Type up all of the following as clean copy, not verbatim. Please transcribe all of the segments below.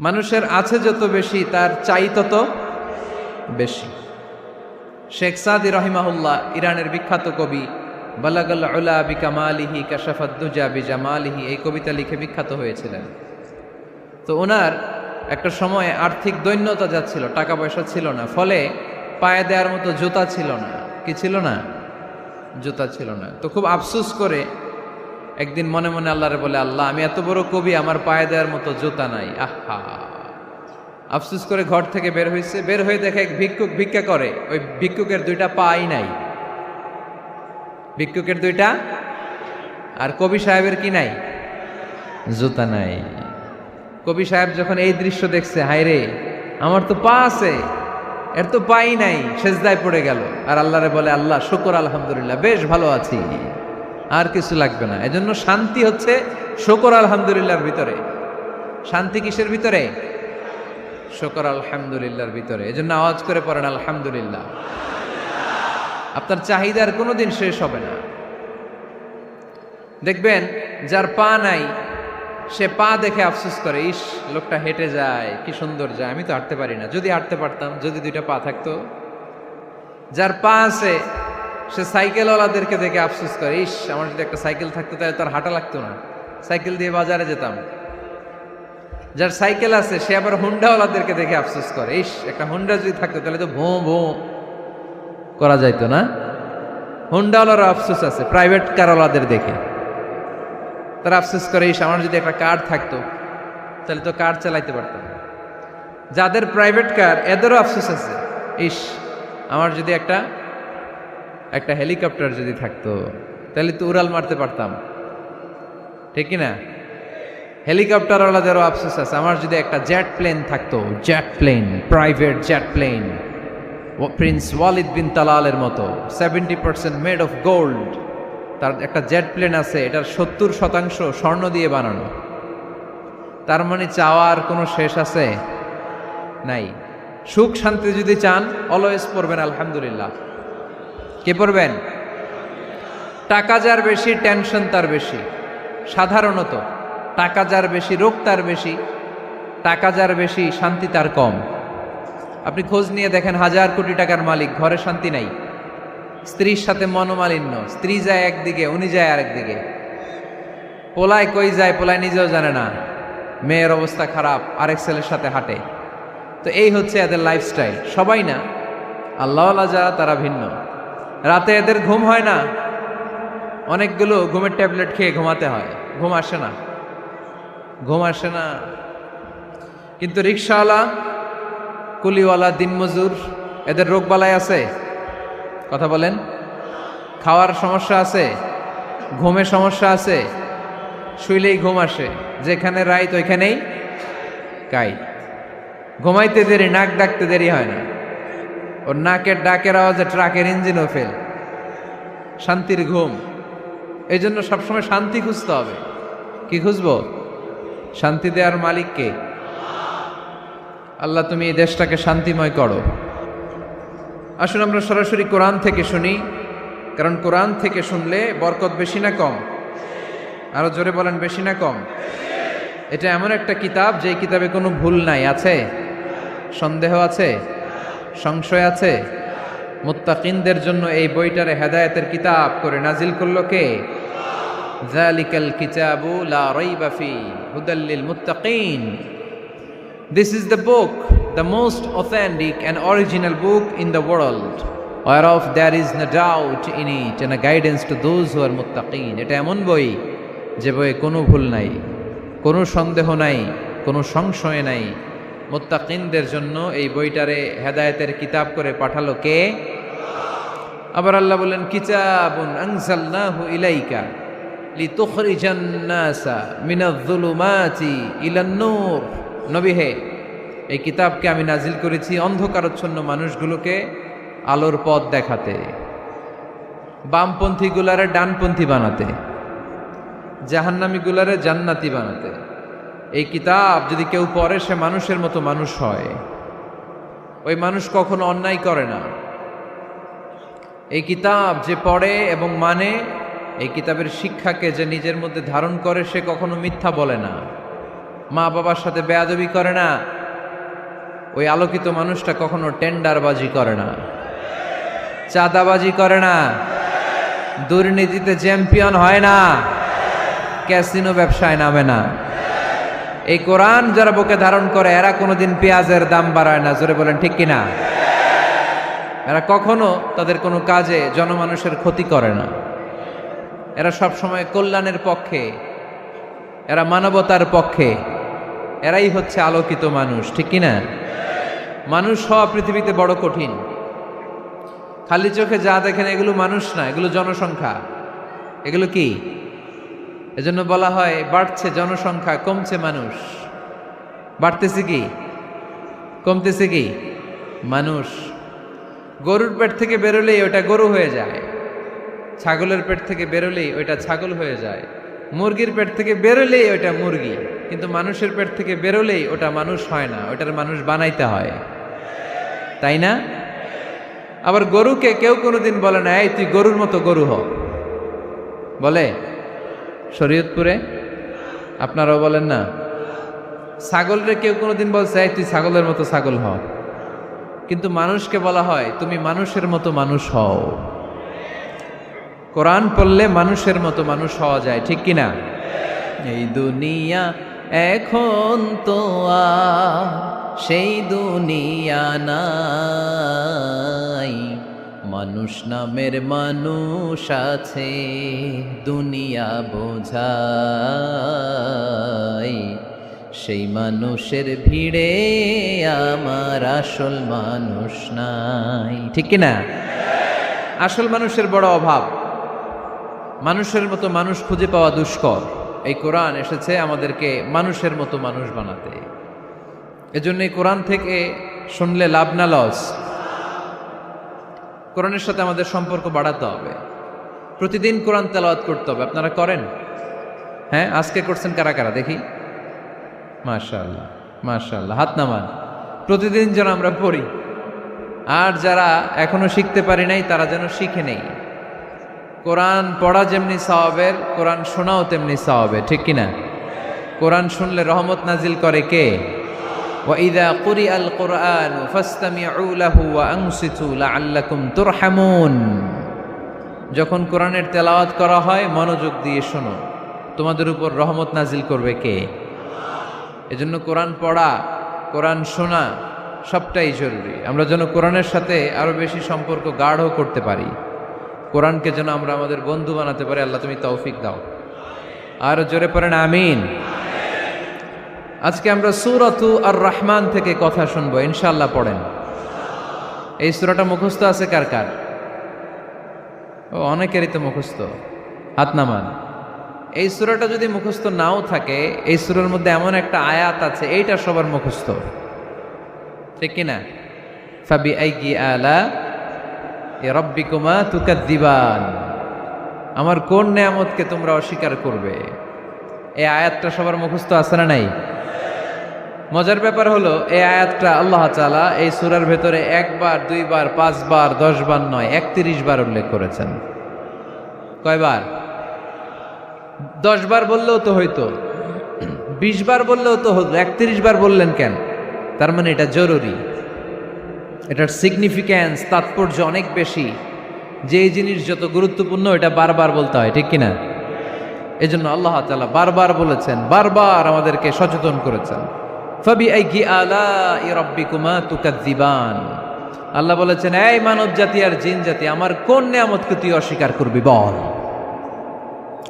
মানুষের আছে যত বেশি তার চাই তত বেশি। শেখ সাদি রহিমাহুল্লাহ, ইরানের বিখ্যাত কবি, বালাগাল উলা বিকামালিহি কাশাফাদ দুজা বিজামালিহি, এই কবিতা লিখে বিখ্যাত হয়েছিলেন। তো ওনার একটা সময়ে আর্থিক দৈন্যতা যাচ্ছিল, টাকা পয়সা ছিল না, ফলে পায়ে দেওয়ার মতো জুতা ছিল না। কি ছিল না? জুতা ছিল না। তো খুব আফসোস করে একদিন মনে মনে আল্লাহরে বলে, আল্লাহ, আমি এত বড় কবি, আমার পায়ে দেওয়ার মতো জুতা নাই। আহা! আফসোস করে ঘর থেকে বের হয়েছে। বের হয়ে দেখে এক ভিক্ষুক ভিক্ষা করে। ওই ভিক্ষুকের দুইটা পাই নাই। ভিক্ষুকের দুইটা, আর কবি সাহেবের কি নাই? জুতা নাই। কবি সাহেব যখন এই দৃশ্য দেখছে, হায় রে, আমার তো পা আছে, এর তো পাই নাই, সেজদায় পড়ে গেল। আর আল্লাহরে বলে, আল্লাহ শুকর, আলহামদুলিল্লাহ, বেশ ভালো আছি, আর কিছু লাগবে না। এজন্য শান্তি হচ্ছে শুকর আলহামদুলিল্লাহর ভিতরে। শান্তি কিসের ভিতরে? শুকর আলহামদুলিল্লাহর ভিতরে। এজন্য আওয়াজ করে পড়েন আলহামদুলিল্লাহ। আপনার চাহিদার কোনোদিন শেষ হবে না। দেখবেন যার পা নাই, সে পা দেখে আফসোস করে, ইস, লোকটা হেঁটে যায়, কি সুন্দর যায়, আমি তো হাঁটতে পারি না, যদি হাঁটতে পারতাম, যদি দুইটা পা থাকতো। যার পা আছে, সে সাইকেলওয়ালাদেরকে দেখে আফসোস করে, ইস, আমার যদি একটা সাইকেল থাকতো তাহলে তার হাঁটা লাগতো না, সাইকেল দিয়ে বাজারে যেতাম। যার সাইকেল আছে, সে আবার হুন্ডাওয়ালাদেরকে দেখে আফসোস করে, ইস, একটা হুন্ডা যদি থাকতো তাহলে তো ভোঁ ভোঁ করা যাইতো না। হুন্ডাওয়ালারও আফসোস আছে প্রাইভেট কারওয়ালাদের দেখে। তারা আফসোস করে, ইস, আমার যদি একটা কার থাকতো তাহলে তো কার চালাইতে পারতাম। যাদের প্রাইভেট কার, এদেরও আফসোস আছে, ইস, আমার যদি একটা হেলিকপ্টার যদি থাকতো তাহলে তো উড়াল মারতে পারতাম, ঠিক কিনা? হেলিকপ্টারওয়ালাদেরও আফসোস আছে, আমার যদি একটা জেট প্লেন থাকতো, jet plane, private jet plane, prince Walid bin তালালের মতো 70% মেড অফ গোল্ড, তার একটা জেট প্লেন আছে, এটার 70% স্বর্ণ দিয়ে বানানো। তার মানে চাওয়ার কোনো শেষ আছে? নাই। সুখ শান্তি যদি চান, অলওয়েজ পড়বেন আলহামদুলিল্লাহ। কে পড়বেন? টাকা যার বেশি, টেনশন তার বেশি। সাধারণত টাকা যার বেশি, রোগ তার বেশি। টাকা যার বেশি, শান্তি তার কম। আপনি খোঁজ নিয়ে দেখেন, 1000 কোটি টাকার মালিক, ঘরে শান্তি নাই। স্ত্রীর সাথে মনোমালিন্য, স্ত্রী যায় একদিকে, উনি যায় আরেকদিকে। পোলায় কই যায়, পোলায় নিজেও জানে না। মেয়ের অবস্থা খারাপ, আরেক ছেলের সাথে হাঁটে। তো এই হচ্ছে এদের লাইফস্টাইল। সবাই না, আল্লাহওয়ালা যারা, তারা ভিন্ন। রাতে এদের ঘুম হয় না, অনেকগুলো ঘুমের ট্যাবলেট খেয়ে ঘুমাতে হয়, ঘুম আসে না, ঘুম আসে না। কিন্তু রিক্সাওয়ালা, কুলিওয়ালা, দিনমজুর, এদের রোগ বালাই আছে? কথা বলেন। খাওয়ার সমস্যা আছে, ঘুমের সমস্যা আছে, শুইলেই ঘুম আসে, যেখানে রাইত ওইখানেই কাই। ঘুমাইতে দেরি, নাক ডাকতে দেরি হয় না, ওর নাকের ডাকের আওয়াজে ট্রাকের ইঞ্জিনও ফেল। শান্তির ঘুম। এই জন্য সবসময় শান্তি খুঁজতে হবে। কি খুঁজবো? শান্তি দেওয়ার মালিককে। আল্লাহ, তুমি এই দেশটাকে শান্তিময় করো। আসুন আমরা সরাসরি কোরআন থেকে শুনি, কারণ কোরআন থেকে শুনলে বরকত বেশি না কম? আরো জোরে বলেন, বেশি না কম? এটা এমন একটা কিতাব, যে কিতাবে কোনো ভুল নাই। আছে? সন্দেহ আছে? সংশয় আছে? মুত্তাকিনদের জন্য এই বইটারে হেদায়েতের কিতাব করে নাজিল করলো কে? যালিকাল কিতাবু লা রাইবা ফি হুদাল লিল মুত্তাকিন। This is the book, the most authentic and original book in the world, whereof there is no doubt in it, and a guidance to those who are muttaqin. এটা এমন বই, যে বইয়ে কোনো ভুল নাই, কোনো সন্দেহ নাই, কোনো সংশয় নাই। মুত্তাকিনদের জন্য এই বইটারে হেদায়েতের কিতাব করে পাঠালো কে? আবার আল্লাহ বলেন, কিতাবুন আনজালনাহু ইলাইকা লিতুখরিজান নাসা মিনাজ-যুলুমাতি ইলান-নূর। নবী হে, এই কিতাবকে আমি নাজিল করেছি অন্ধকারাচ্ছন্ন মানুষগুলোকে আলোর পথ দেখাতে, বামপন্থী গুলারে ডানপন্থী বানাতে, জাহান্নামী গুলারে জান্নাতি বানাতে। এই কিতাব যদি কেউ পড়ে, সে মানুষের মতো মানুষ হয়। ওই মানুষ কখনো অন্যায় করে না। এই কিতাব যে পড়ে এবং মানে, এই কিতাবের শিক্ষাকে যে নিজের মধ্যে ধারণ করে, সে কখনো মিথ্যা বলে না। মা বাবার সাথে বেয়াদবি করে না, ওই আলোকিত মানুষটা কখনো টেন্ডারবাজি করে না, চাঁদাবাজি করে না, দুর্নীতিতে চ্যাম্পিয়ন হয় না, ক্যাসিনো ব্যবসায় নামে না। এই কোরআন যারা বুকে ধারণ করে এরা কোনোদিন পেঁয়াজের দাম বাড়ায় না। জোরে বলেন ঠিক কিনা? এরা কখনো তাদের কোনো কাজে জনমানুষের ক্ষতি করে না। এরা সব সময় কল্যাণের পক্ষে, এরা মানবতার পক্ষে। এরাই হচ্ছে আলোকিত মানুষ, ঠিক কিনা? মানুষ হওয়া পৃথিবীতে বড় কঠিন। খালি চোখে যা দেখেন এগুলো মানুষ না, এগুলো জনসংখ্যা। এগুলো কি? এজন্য বলা হয় বাড়ছে জনসংখ্যা, কমছে মানুষ। বাড়তেছে কি, কমতেছে কি? মানুষ। গরুর পেট থেকে বেরোলেই ওটা গরু হয়ে যায়, ছাগলের পেট থেকে বেরোলেই ওইটা ছাগল হয়ে যায়, মুরগির পেট থেকে বেরোলেই ওটা মুরগি। কিন্তু মানুষের পেট থেকে বেরোলেই ওটা মানুষ হয় না, ওটার মানুষ বানাইতে হয়, তাই না? আবার গরুকে কেউ কোনোদিন বলে না এই তুই গরুর মতো গরু হ, বলে? শরীয়তপুরে আপনারাও বলেন না? ছাগলরে কেউ কোনোদিন বলছে এই তুই ছাগলের মতো ছাগল হ, কিন্তু মানুষকে বলা হয় তুমি মানুষের মতো মানুষ হও। কোরআন পড়লে মানুষের মতো মানুষ হওয়া যায়, ঠিক কিনা? এই দুনিয়া এখন তো আর সেই দুনিয়া নাই, মানুষ নামের মানুষ আছে দুনিয়া বোঝাই, সেই মানুষের ভিড়ে আমার আসল মানুষ নাই, ঠিক কিনা? আসল মানুষের বড় অভাব, মানুষের মতো মানুষ খুঁজে পাওয়া দুষ্কর। এই কোরআন এসেছে আমাদেরকে মানুষের মতো মানুষ বানাতে। এজন্য এই কোরআন থেকে শুনলে লাভ না লস? কোরআনের সাথে আমাদের সম্পর্ক বাড়াতে হবে। প্রতিদিন কোরআন তেলাওয়াত করতে হবে। আপনারা করেন? হ্যাঁ, আজকে করছেন কারা কারা দেখি? মাশাআল্লাহ, মাশাআল্লাহ, হাত নামান। প্রতিদিন যেন আমরা পড়ি, আর যারা এখনো শিখতে পারি নাই তারা যেন শিখে নেই। কোরআন পড়া যেমনি সওয়াবের, কোরআন শোনাও তেমনি সওয়াবের, ঠিক কিনা? কোরআন শুনলে রহমত নাজিল করে কে? وَإِذَا قُرِئَ الْقُرْآنُ فَاسْتَمِعُوا لَهُ وَأَنصِتُوا لَعَلَّكُمْ تُرْحَمُونَ। যখন কোরআনের তেলাওয়াত করা হয় মনোযোগ দিয়ে শোনো, তোমাদের উপর রহমত নাজিল করবে কে? এজন্য কোরআন পড়া, কোরআন শোনা সবটাই জরুরি। আমরা যেন কোরআনের সাথে আরো বেশি সম্পর্ক গাঢ় করতে পারি, কোরআনকে যেন আমরা আমাদের বন্ধু বানাতে পারি। আল্লাহ তুমি তৌফিক দাও। আর জোরে পড়েন আমিন। আজকে আমরা সূরাতু আর রহমান থেকে কথা শুনবো ইনশাআল্লাহ। পড়েন। এই সূরাটা মুখস্থ আছে কার কার? ও, অনেকেরই তো মুখস্থ, হাত নামান। এই সূরাটা যদি মুখস্থ নাও থাকে, এই সূরার মধ্যে এমন একটা আয়াত আছে এইটা সবার মুখস্থ, ঠিক কিনা? ফাবিআইয়ি আলা রাব্বিকুমা তুকাযযিবান, আমার কোন নেয়ামতকে তোমরা অস্বীকার করবে। এই আয়াতটা সবার মুখস্থ আছে না নাই? মজার ব্যাপার হলো এই আয়াতটা আল্লাহ তাআলা এই সূরার ভেতরে একবার, দুইবার, 5 বার, 10 বার নয়, 31 বার উল্লেখ করেছেন। কয়বার? 10 বার বললেও তো হইতো, 20 বার বললেও তো হতো, 31 বার বললেন কেন? তার মানে এটা জরুরি, এটার সিগনিফিক্যান্স, তাৎপর্য অনেক বেশি। যে জিনিস যত গুরুত্বপূর্ণ এটা বারবার বলতে হয়, ঠিক কিনা? এজন্য আল্লাহ তাআলা বারবার বলেছেন, বারবার আমাদেরকে সচেতন করেছেন। ফাবিআইয়ি আলাই রাব্বিকুমা তুকাযযিবান, আল্লাহ বলেছেন এই মানব জাতি আর জিন জাতি আমার কোন নেয়ামতকে তুই অস্বীকার করবি বল।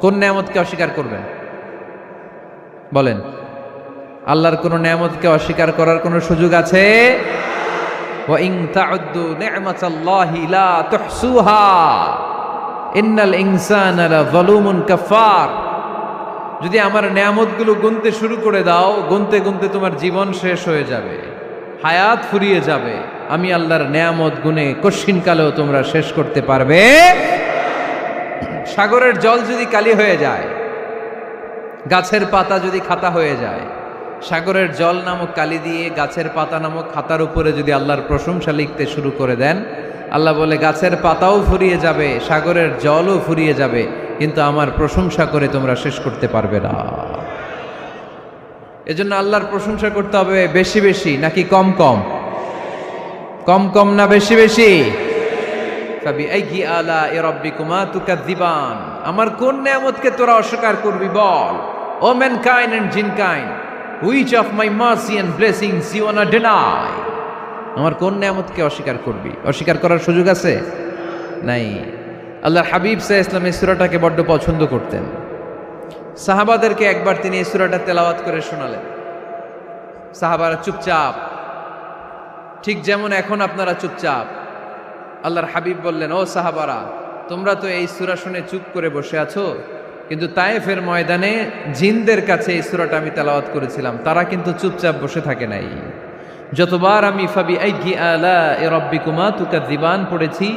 কোন নেয়ামতকে অস্বীকার করবেন বলেন? আল্লাহর কোন নেয়ামতকে অস্বীকার করার কোন সুযোগ আছে? ওয়া ইন তাউদ্দু নি'মাতাল্লাহি লা তুহসুহা ইন্নাল ইনসানা লাযালুমুন কাফার। যদি আমার নেয়ামতগুলো গুনতে শুরু করে দাও, গুনতে গুনতে তোমার জীবন শেষ হয়ে যাবে, হায়াত ফুরিয়ে যাবে। আমি আল্লাহর নেয়ামত গুনে কশিনকালেও তোমরা শেষ করতে পারবে। সাগরের জল যদি কালি হয়ে যায়, গাছের পাতা যদি খাতা হয়ে যায়, সাগরের জল নামক কালি দিয়ে গাছের পাতা নামক খাতার উপরে যদি আল্লাহর প্রশংসা লিখতে শুরু করে দেন, আল্লাহ বলে গাছের পাতাও ফুরিয়ে যাবে, সাগরের জলও ফুরিয়ে যাবে, কিন্তু আমার প্রশংসা করে তোমরা শেষ করতে পারবে না। এজন্য আল্লাহর প্রশংসা করতে হবে বেশি বেশি নাকি কম কম? কম কম না বেশি বেশি? ফাবিআইয়ি আলাኢ রাব্বিকুমা তুকাযযিবান, আমার কোন নিয়ামতকে তোরা অস্বীকার করবি বল। O mankind and jinnkind, which of my mercy and blessings you want to deny? আমার কোন নিয়ামতকে অস্বীকার করবি? অস্বীকার করার সুযোগ আছে? নাই। আল্লাহর হাবিব সাল্লাল্লাহু আলাইহি ওয়াসাল্লাম এই সূরাটাকে বড্ড পছন্দ করতেন। সাহাবাদেরকে একবার তিনি এই সূরাটা তেলাওয়াত করে শোনালেন। সাহাবারা চুপচাপ, ঠিক যেমন এখন আপনারা চুপচাপ। আল্লাহর হাবিব বললেন, ও সাহাবারা, তোমরা তো এই সূরা শুনে চুপ করে বসে আছো, কিন্তু তায়েফের ময়দানে জিনদের কাছে এই সূরাটা আমি তেলাওয়াত করেছিলাম, তারা কিন্তু চুপচাপ বসে থাকে নাই। যতবার আমি ফাবিআইয়ি আলাኢ রাব্বিকুমা তুকাযযিবান পড়েছি,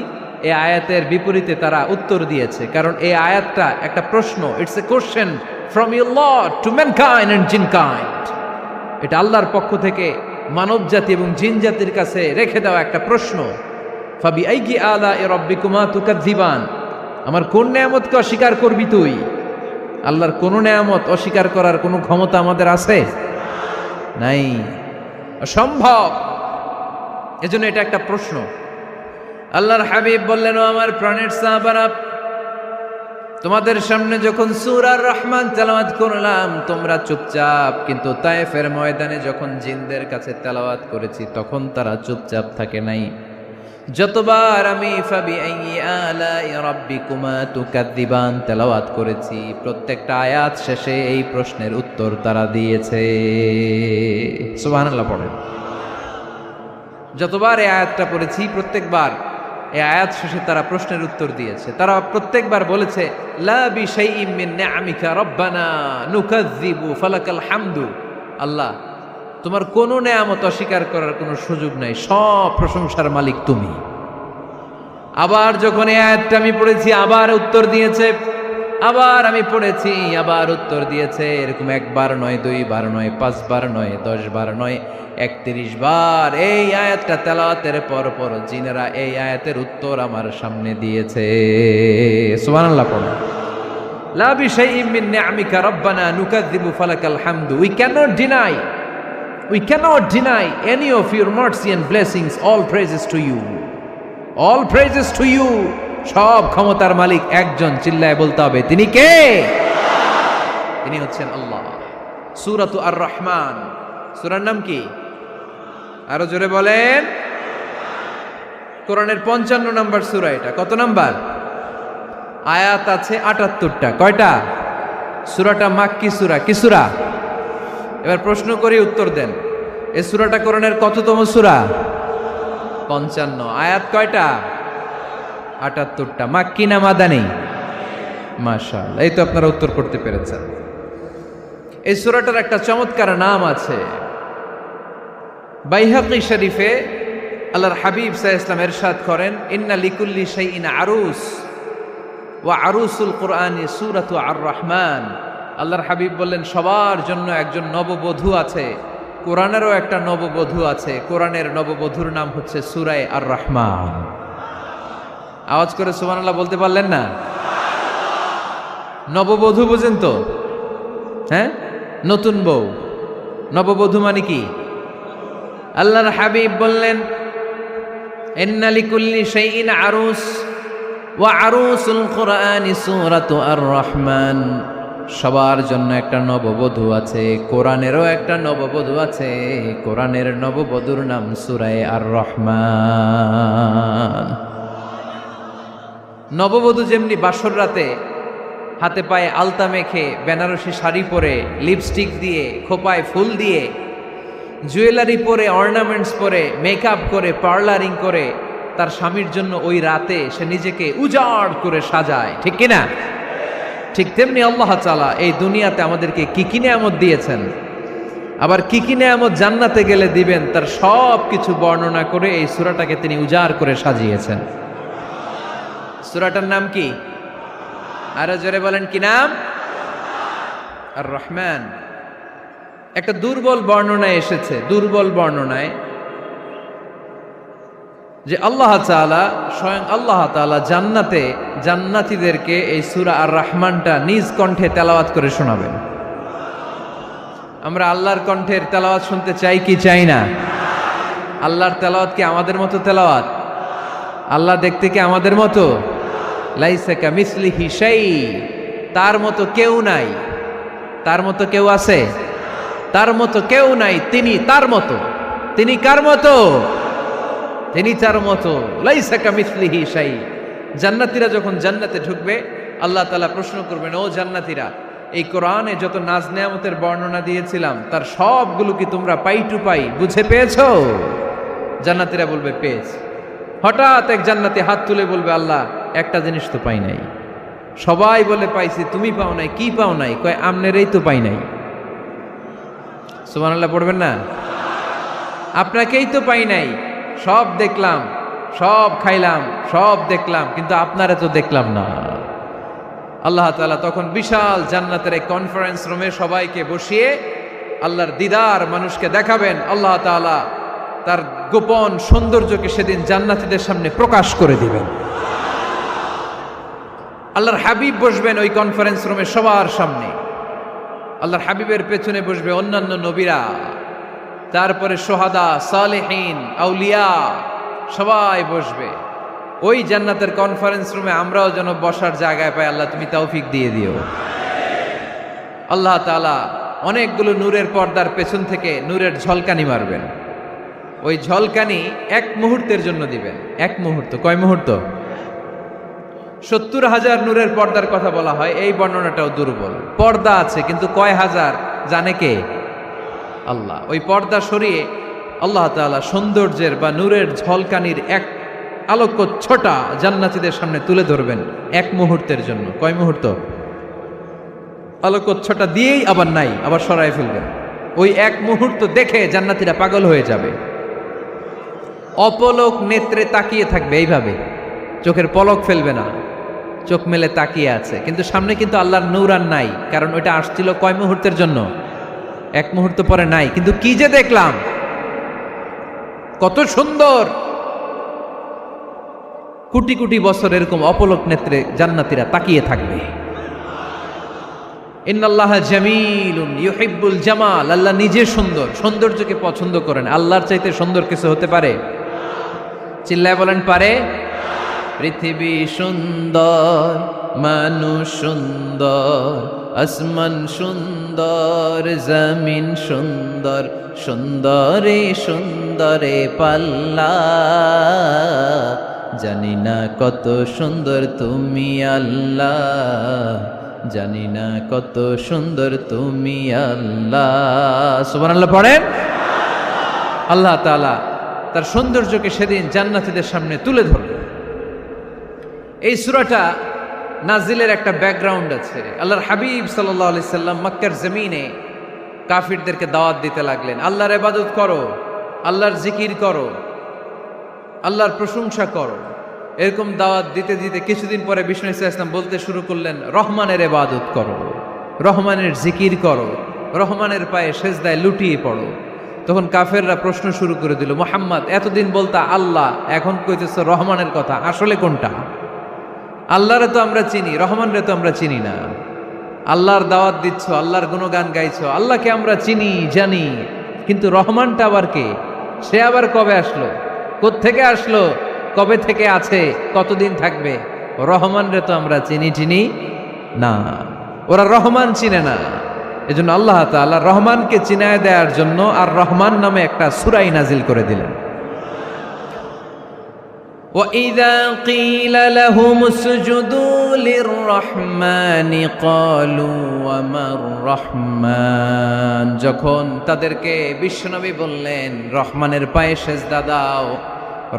এই আয়াতের বিপরীতে তারা উত্তর দিয়েছে, কারণ এই আয়াতটা একটা প্রশ্ন। It's a question from your Lord to mankind and jinnkind. এটা আল্লাহর পক্ষ থেকে মানব জাতি এবং জিন জাতির কাছে রেখে দেওয়া একটা প্রশ্ন। ফাবিআইয়ি আলাኢ রাব্বিকুমা তুকাযযিবান, আমার কোন নিয়ামতকে অস্বীকার করবি তুই? আল্লাহর কোন নিয়ামত অস্বীকার করার কোনো ক্ষমতা আমাদের আছে? নাই, অসম্ভব। এজন্য এটা একটা প্রশ্ন। আল্লাহর হাবিব বললেন, ও আমার প্রাণের সাহাবারা, তোমাদের সামনে যখন সূরা আর রহমান তেলাওয়াত করলাম তোমরা চুপচাপ, কিন্তু তায়েফের ময়দানে যখন জিনদের কাছে তেলাওয়াত করেছি তখন তারা চুপচাপ থাকে নাই। যতবার আমি ফাবিআইয়ি আলাኢ রাব্বিকুমা তুকাযযিবান তেলাওয়াত করেছি, প্রত্যেকটা আয়াত শেষে এই প্রশ্নের উত্তর তারা দিয়েছে। সুবহানাল্লাহ পড়েন। যতবার এই আয়াতটা পড়েছি প্রত্যেকবার এই আয়াত শেষে তারা প্রশ্নের উত্তর দিয়েছে। তারা প্রত্যেকবার বলেছে, লা বিশাইইম মিন নিআমিকা রাব্বানা নুকাযযিবু ফালাকাল হামদু। আল্লাহ, তোমার কোনো নেয়ামত অস্বীকার করার কোনো সুযোগ নাই, সব প্রশংসার মালিক তুমি। আবার যখন এই আয়াতটা আমি পড়েছি আবার উত্তর দিয়েছে, আবার আমি পড়েছি আবার উত্তর দিয়েছে। এরকম একবার নয়, দুইবার নয়, 5 বার নয়, 10 বার নয়, 31 বার এই আয়াতটা তেলাওয়াতের পর পর জিনেরা এই আয়াতের উত্তর আমার সামনে দিয়েছে। সুবহানাল্লাহ পড়ো। লা বিশাইইম মিন নিআমিকা রাব্বানা নুকাযযিবু ফালাকাল হামদু। We cannot deny any of your mercy and blessings. All praises to you. All praises to you. সব ক্ষমতার মালিক একজন, চিল্লায় বলতে হবে, তিনি কে? তিনি হচ্ছেন আল্লাহ। সূরাতু আর রহমান, সূরার নাম কি? আরো জোরে বলেন। কোরআনের 55 নম্বর সূরা এটা। কত নাম্বার? আয়াত আছে 78টা। কয়টা? সূরাটা মাক্কি সূরা। কি সূরা? এবার প্রশ্ন করি, উত্তর দেন। এই সূরাটা কোরআনের কততম সূরা? 55। আয়াত কয়টা? 78টা। মাক্কি না মাদানী? মাশাআল্লাহ, এই তো আপনারা উত্তর করতে পেরেছেন। এই সূরাটার একটা চমৎকার নাম আছে। বাইহাকী শরীফে আল্লাহর হাবিব সাল্লাল্লাহু আলাইহি ওয়াসাল্লাম ইরশাদ করেন, ইন্না লিকুল্লি শাইইন আরুস ওয়া আরুসুল কুরআনি সূরাতু আর রহমান। আল্লাহর হাবিব বললেন, সবার জন্য একজন নববধূ আছে, কোরআনেরও একটা নববধূ আছে। কোরআনের নববধূর নাম হচ্ছে সূরা আর রহমান। আওয়াজ করে সুবহানাল্লাহ বলতে পারলেন না? নববধূ বুঝেন তো? হ্যাঁ, নতুন বউ। নববধূ মানে কি? আল্লাহর হাবিব বললেন, ইন্না লিকুল্লি শাইইন আরুস ওয়া আরুসুল কুরআনি সূরাতু আর রহমান। সবার জন্য একটা নববধূ আছে, কোরআনেরও একটা নববধূ আছে। কোরআনের নববধূর নাম সূরা আর রহমান। নববধূ যেমনি বাসর রাতে হাতে পায়ে আলতা মেখে, বেনারসি শাড়ি পরে, লিপস্টিক দিয়ে, খোপায় ফুল দিয়ে, জুয়েলারি পরে, অর্নামেন্টস পরে, মেকআপ করে, পার্লারিং করে তার স্বামীর জন্য ওই রাতে সে নিজেকে উজাড় করে সাজায়, ঠিক কিনা? ঠিক তেমনি আল্লাহ তাআলা এই দুনিয়াতে আমাদেরকে কি কি নিয়ামত দিয়েছেন, আবার কি কি নিয়ামত জান্নাতে গেলে দিবেন, তার সব কিছু বর্ণনা করে এই সূরাটাকে তিনি উজাড় করে সাজিয়েছেন। সূরাটার নাম কি? আরো জোরে বলেন, কি নাম? আর রহমান। একটা দুর্বল বর্ণনায় এসেছে, দুর্বল বর্ণনায়, যে আল্লাহ তাআলা, স্বয়ং আল্লাহ তাআলা জান্নাতে জান্নাতীদেরকে এই সূরা আর রহমানটা নিজ কণ্ঠে তেলাওয়াত করে শোনাবেন। আমরা আল্লাহর কণ্ঠের তেলাওয়াত শুনতে চাই কি চাই না? আল্লাহর তেলাওয়াত কি আমাদের মতো তেলাওয়াত? আল্লাহ দেখতে কি আমাদের মতো? লাইসা কামিসলিহি শাই, তার মতো কেউ নাই। তার মতো কেউ আছে? তার মতো কেউ নাই। তিনি তার মতো। তিনি কার মতো? তিনি তার মতো। লাইসা কামিসলিহি শাই। জান্নাতীরা যখন জান্নাতে ঢুকবে, আল্লাহ তাআলা প্রশ্ন করবেন, ও জান্নাতীরা, এই কোরআনে যত নাজ নেয়ামতের বর্ণনা দিয়েছিলাম তার সবগুলো কি তোমরা পাই টু পাই বুঝে পেয়েছো? জান্নাতীরা বলবে পেয়েছি। হঠাৎ এক জান্নাতি হাত তুলে বলবে, আল্লাহ একটা জিনিস তো পাই নাই। সবাই বলে পাইছি, তুমি পাও নাই। কি পাও নাই? কয় আমনেরই তো পাই নাই। সুবহানাল্লাহ পড়বেন না? আপনাকেই তো পাই নাই। সব দেখলাম, সব খাইলাম, সব দেখলাম, কিন্তু আপনারে তো দেখলাম না। আল্লাহ তাআলা তখন বিশাল জান্নাতের এক কনফারেন্স রুমে সবাইকে বসিয়ে আল্লাহর দিদার মানুষকে দেখাবেন। আল্লাহ তাআলা তার গোপন সৌন্দর্যকে সেদিন জান্নাতীদের সামনে প্রকাশ করে দিবেন। আল্লাহর হাবিব বসবেন ওই কনফারেন্স রুমে সবার সামনে। আল্লাহর হাবিবের পেছনে বসবে অন্যান্য নবীরা, তারপরে সোহাদা, সালেহীন, আউলিয়া সবাই বসবে। ওই জান্নাতের কনফারেন্স রুমে আমরাও যেন বসার জায়গায় পাই, আল্লাহ তুমি তৌফিক দিয়ে দিও। আল্লাহ তাআলা অনেকগুলো নূরের পর্দার পেছন থেকে নূরের ঝলকানি মারবেন। ওই ঝলকানি এক মুহূর্তের জন্য দিবেন। এক মুহূর্ত। কয় মুহূর্ত? 70,000 নূরের পর্দার কথা বলা হয়, এই বর্ণনাটাও দুর্বল। পর্দা আছে কিন্তু কয় হাজার জানে কে? আল্লাহ। ওই পর্দা সরিয়ে আল্লাহ তাআলা সৌন্দর্যের বা নূরের ঝলকানির এক আলোকচ্ছটা জান্নাতীদের সামনে তুলে ধরবেন এক মুহূর্তের জন্য। কয় মুহূর্ত? আলোকচ্ছটা দিয়েই আবার নাই, আবার সরায় ফেলবেন। ওই এক মুহূর্ত দেখে জান্নাতীরা পাগল হয়ে যাবে, অপলক নেত্রে তাকিয়ে থাকবে। এইভাবে চোখের পলক ফেলবে না, চোখ মেলে তাকিয়ে আছে। কিন্তু সামনে কিন্তু আল্লাহর নূর আর নাই, কারণ ওইটা আসছিল কয় মুহূর্তের জন্য? এক মুহূর্ত পরে নাই। কিন্তু কি যে দেখলাম, কত সুন্দর! কোটি কোটি বছর এরকম অপলক নেত্রে জান্নাতীরা তাকিয়ে থাকবে। ইন্নাল্লাহা জামিলুন ইউহিব্বুল জামাল। আল্লাহ নিজে সুন্দর, সৌন্দর্যকে পছন্দ করেন। আল্লাহর চাইতে সুন্দর কিছু হতে পারে? চিল্লায় বলেন পারে? পৃথিবী সুন্দর, মানুষ সুন্দর, আসমান সুন্দর, জমিন সুন্দর, সুন্দরে সুন্দরে পাল্লা। জানি না কত সুন্দর তুমি আল্লাহ, জানি না কত সুন্দর তুমি আল্লাহ। সুবহানাল্লাহ পড়েন। আল্লাহ তাআলা তার সৌন্দর্যকে সেদিন জান্নাতীদের সামনে তুলে ধরবেন। এই সূরাটা নাজিলের একটা ব্যাকগ্রাউন্ড আছে। আল্লাহর হাবিব সাল্লাল্লাহু আলাইহি সাল্লাম মক্কার জমিনে কাফিরদেরকে দাওয়াত দিতে লাগলেন, আল্লাহর ইবাদত করো, আল্লাহর জিকির করো, আল্লাহর প্রশংসা করো। এরকম দাওয়াত দিতে দিতে কিছুদিন পরে বিষ্ণু ইসলাম বলতে শুরু করলেন, রহমানের ইবাদত করো, রহমানের জিকির করো, রহমানের পায়ে সেজদায় লুটিয়ে পড়ো। তখন কাফেররা প্রশ্ন শুরু করে দিল, মুহাম্মদ এতদিন বলতা আল্লাহ, এখন কইতেছ রহমানের কথা, আসলে কোনটা? আল্লাহরে তো আমরা চিনি, রহমানরে তো আমরা চিনি না। আল্লাহর দাওয়াত দিচ্ছ, আল্লাহর গুণগান গাইছো, আল্লাহকে আমরা চিনি জানি, কিন্তু রহমানটা আবার কে? সে আবার কবে আসলো, কোত্থেকে আসলো, কবে থেকে আছে, কতদিন থাকবে? রহমানরে তো আমরা চিনি না। ওরা রহমান চিনে না। এজন্য আল্লাহ তাআলা রহমানকে চিনায় দেওয়ার জন্য আর রহমান নামে একটা সূরা নাজিল করে দিলেন। وَإِذَا قِيلَ لَهُمُ اسْجُدُوا لِلرَّحْمَنِ قَالُوا وَمَا الرَّحْمَنُ। যখন তাদেরকে বিশ্বনবী বললেন রহমানের পায়ে সেজদা দাও,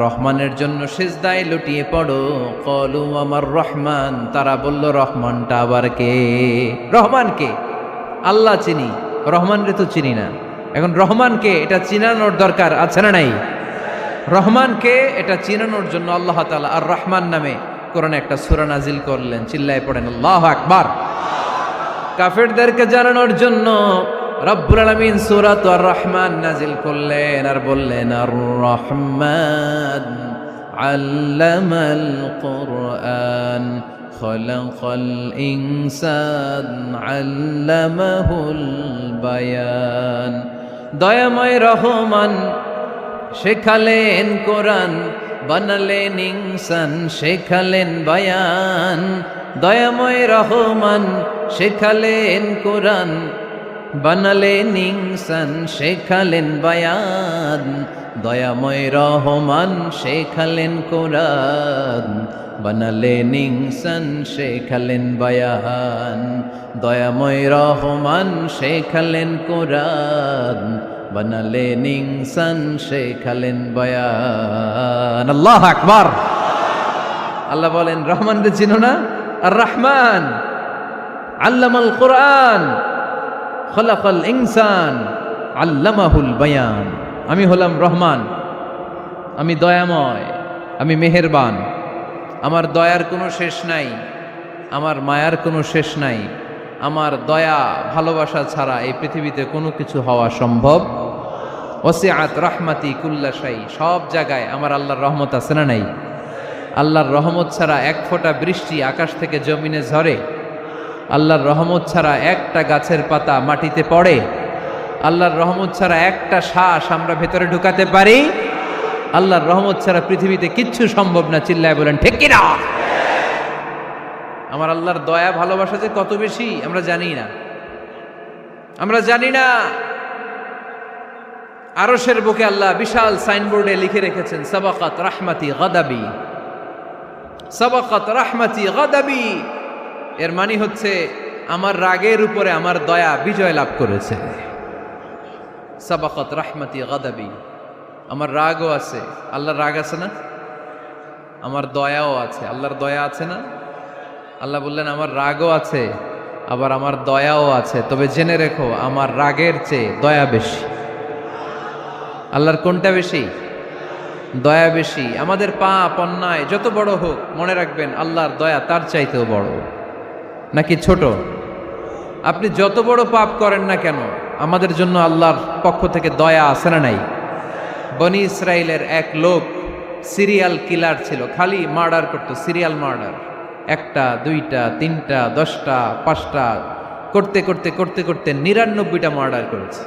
রহমানের জন্য সেজদায় লুটিয়ে পড়ো, ক্বালু ওয়ামার রহমান, তারা বলল রহমানটা আবার কে? রহমান কে? আল্লাহ চিনি, রহমানরে তো চিনি না। এখন রহমানকে এটা চিনানোর দরকার আছে না নাই? রহমানকে এটা চিনানোর জন্য আল্লাহ তাআলা আর রহমান নামে কোরআনে একটা সূরা নাজিল করলেন। চিল্লায় পড়েন আল্লাহু আকবার। কাফেরদেরকে জানানোর জন্য রব্বুল আলামিন সূরাত আর রহমান নাজিল করলেন আর বললেন, আর রহমান আল্লামাল কুরআন খলাকাল ইনসান আল্লামাহুল বায়ান। দয়াময় রহমান শেখালেন কোরআন, বানালেন ইনসান শেখালেন বায়ান। দয়াময় রহমান শেখালেন কোরআন, বানালেন ইনসান শেখালেন বায়ান। দয়াময় রহমান শেখালেন কোরআন, বানালেন ইনসান শেখালেন বায়ান। দয়াময় রহমান শেখালেন কোরআন, বানালেন ইনসান শেখালেন বায়ান। আল্লাহু আকবার। আল্লাহ বলেন রহমান রে চিনো না? আর রহমান আল্লামাল কোরআন, খলাকাল ইনসান আল্লামাহুল বায়ান। আমি হলাম রহমান, আমি দয়াময়, আমি মেহেরবান। আমার দয়ার কোনো শেষ নাই, আমার মায়ার কোনো শেষ নাই। আমার দয়া ভালোবাসা ছাড়া এই পৃথিবীতে কোনো কিছু হওয়া সম্ভব। ওয়াসিআত রাহমাতি কুল্লা শাই। সব জায়গায় আমার আল্লাহর রহমত আছে না নাই? আল্লাহর রহমত ছাড়া এক ফোঁটা বৃষ্টি আকাশ থেকে জমিনে ঝরে? আল্লাহর রহমত ছাড়া একটা গাছের পাতা মাটিতে পড়ে? আল্লাহর রহমত ছাড়া একটা শ্বাস আমরা ভেতরে ঢুকাতে পারি? আল্লাহর রহমত ছাড়া পৃথিবীতে কিচ্ছু সম্ভব না। চিল্লায় বলেন ঠিক কিনা? আমার আল্লাহর দয়া ভালোবাসা যে কত বেশি আমরা জানি না, আমরা জানি না। আরশের বুকে আল্লাহ বিশাল সাইনবোর্ডে লিখে রেখেছেন সাবাকাত রাহমাতি গাদাবি, সাবাকাত রাহমাতি গাদাবি। এর মানে হচ্ছে আমার রাগের উপরে আমার দয়া বিজয় লাভ করেছে। সাবাকাত রাহমাতি গাদাবি। আমার রাগও আছে, আল্লাহর রাগ আছে না? আমার দয়াও আছে, আল্লাহর দয়া আছে না? আল্লাহ বললেন আমার রাগও আছে, আবার আমার দয়াও আছে। তবে জেনে রেখো আমার রাগের চেয়ে দয়া বেশি। আল্লাহর কোনটা বেশি? দয়া বেশি। আমাদের পাপ অন্যায় যত বড় হোক, মনে রাখবেন আল্লাহর দয়া তার চাইতেও বড়। নাকি ছোট? আপনি যত বড় পাপ করেন না কেন, আমাদের জন্য আল্লাহর পক্ষ থেকে দয়া আছে না নাই? বনি ইসরায়েলের এক লোক সিরিয়াল কিলার ছিল, খালি মার্ডার করতো, সিরিয়াল মার্ডার। একটা, দুইটা, তিনটা, 10টা, 5টা করতে করতে করতে করতে 99টা মার্ডার করেছে।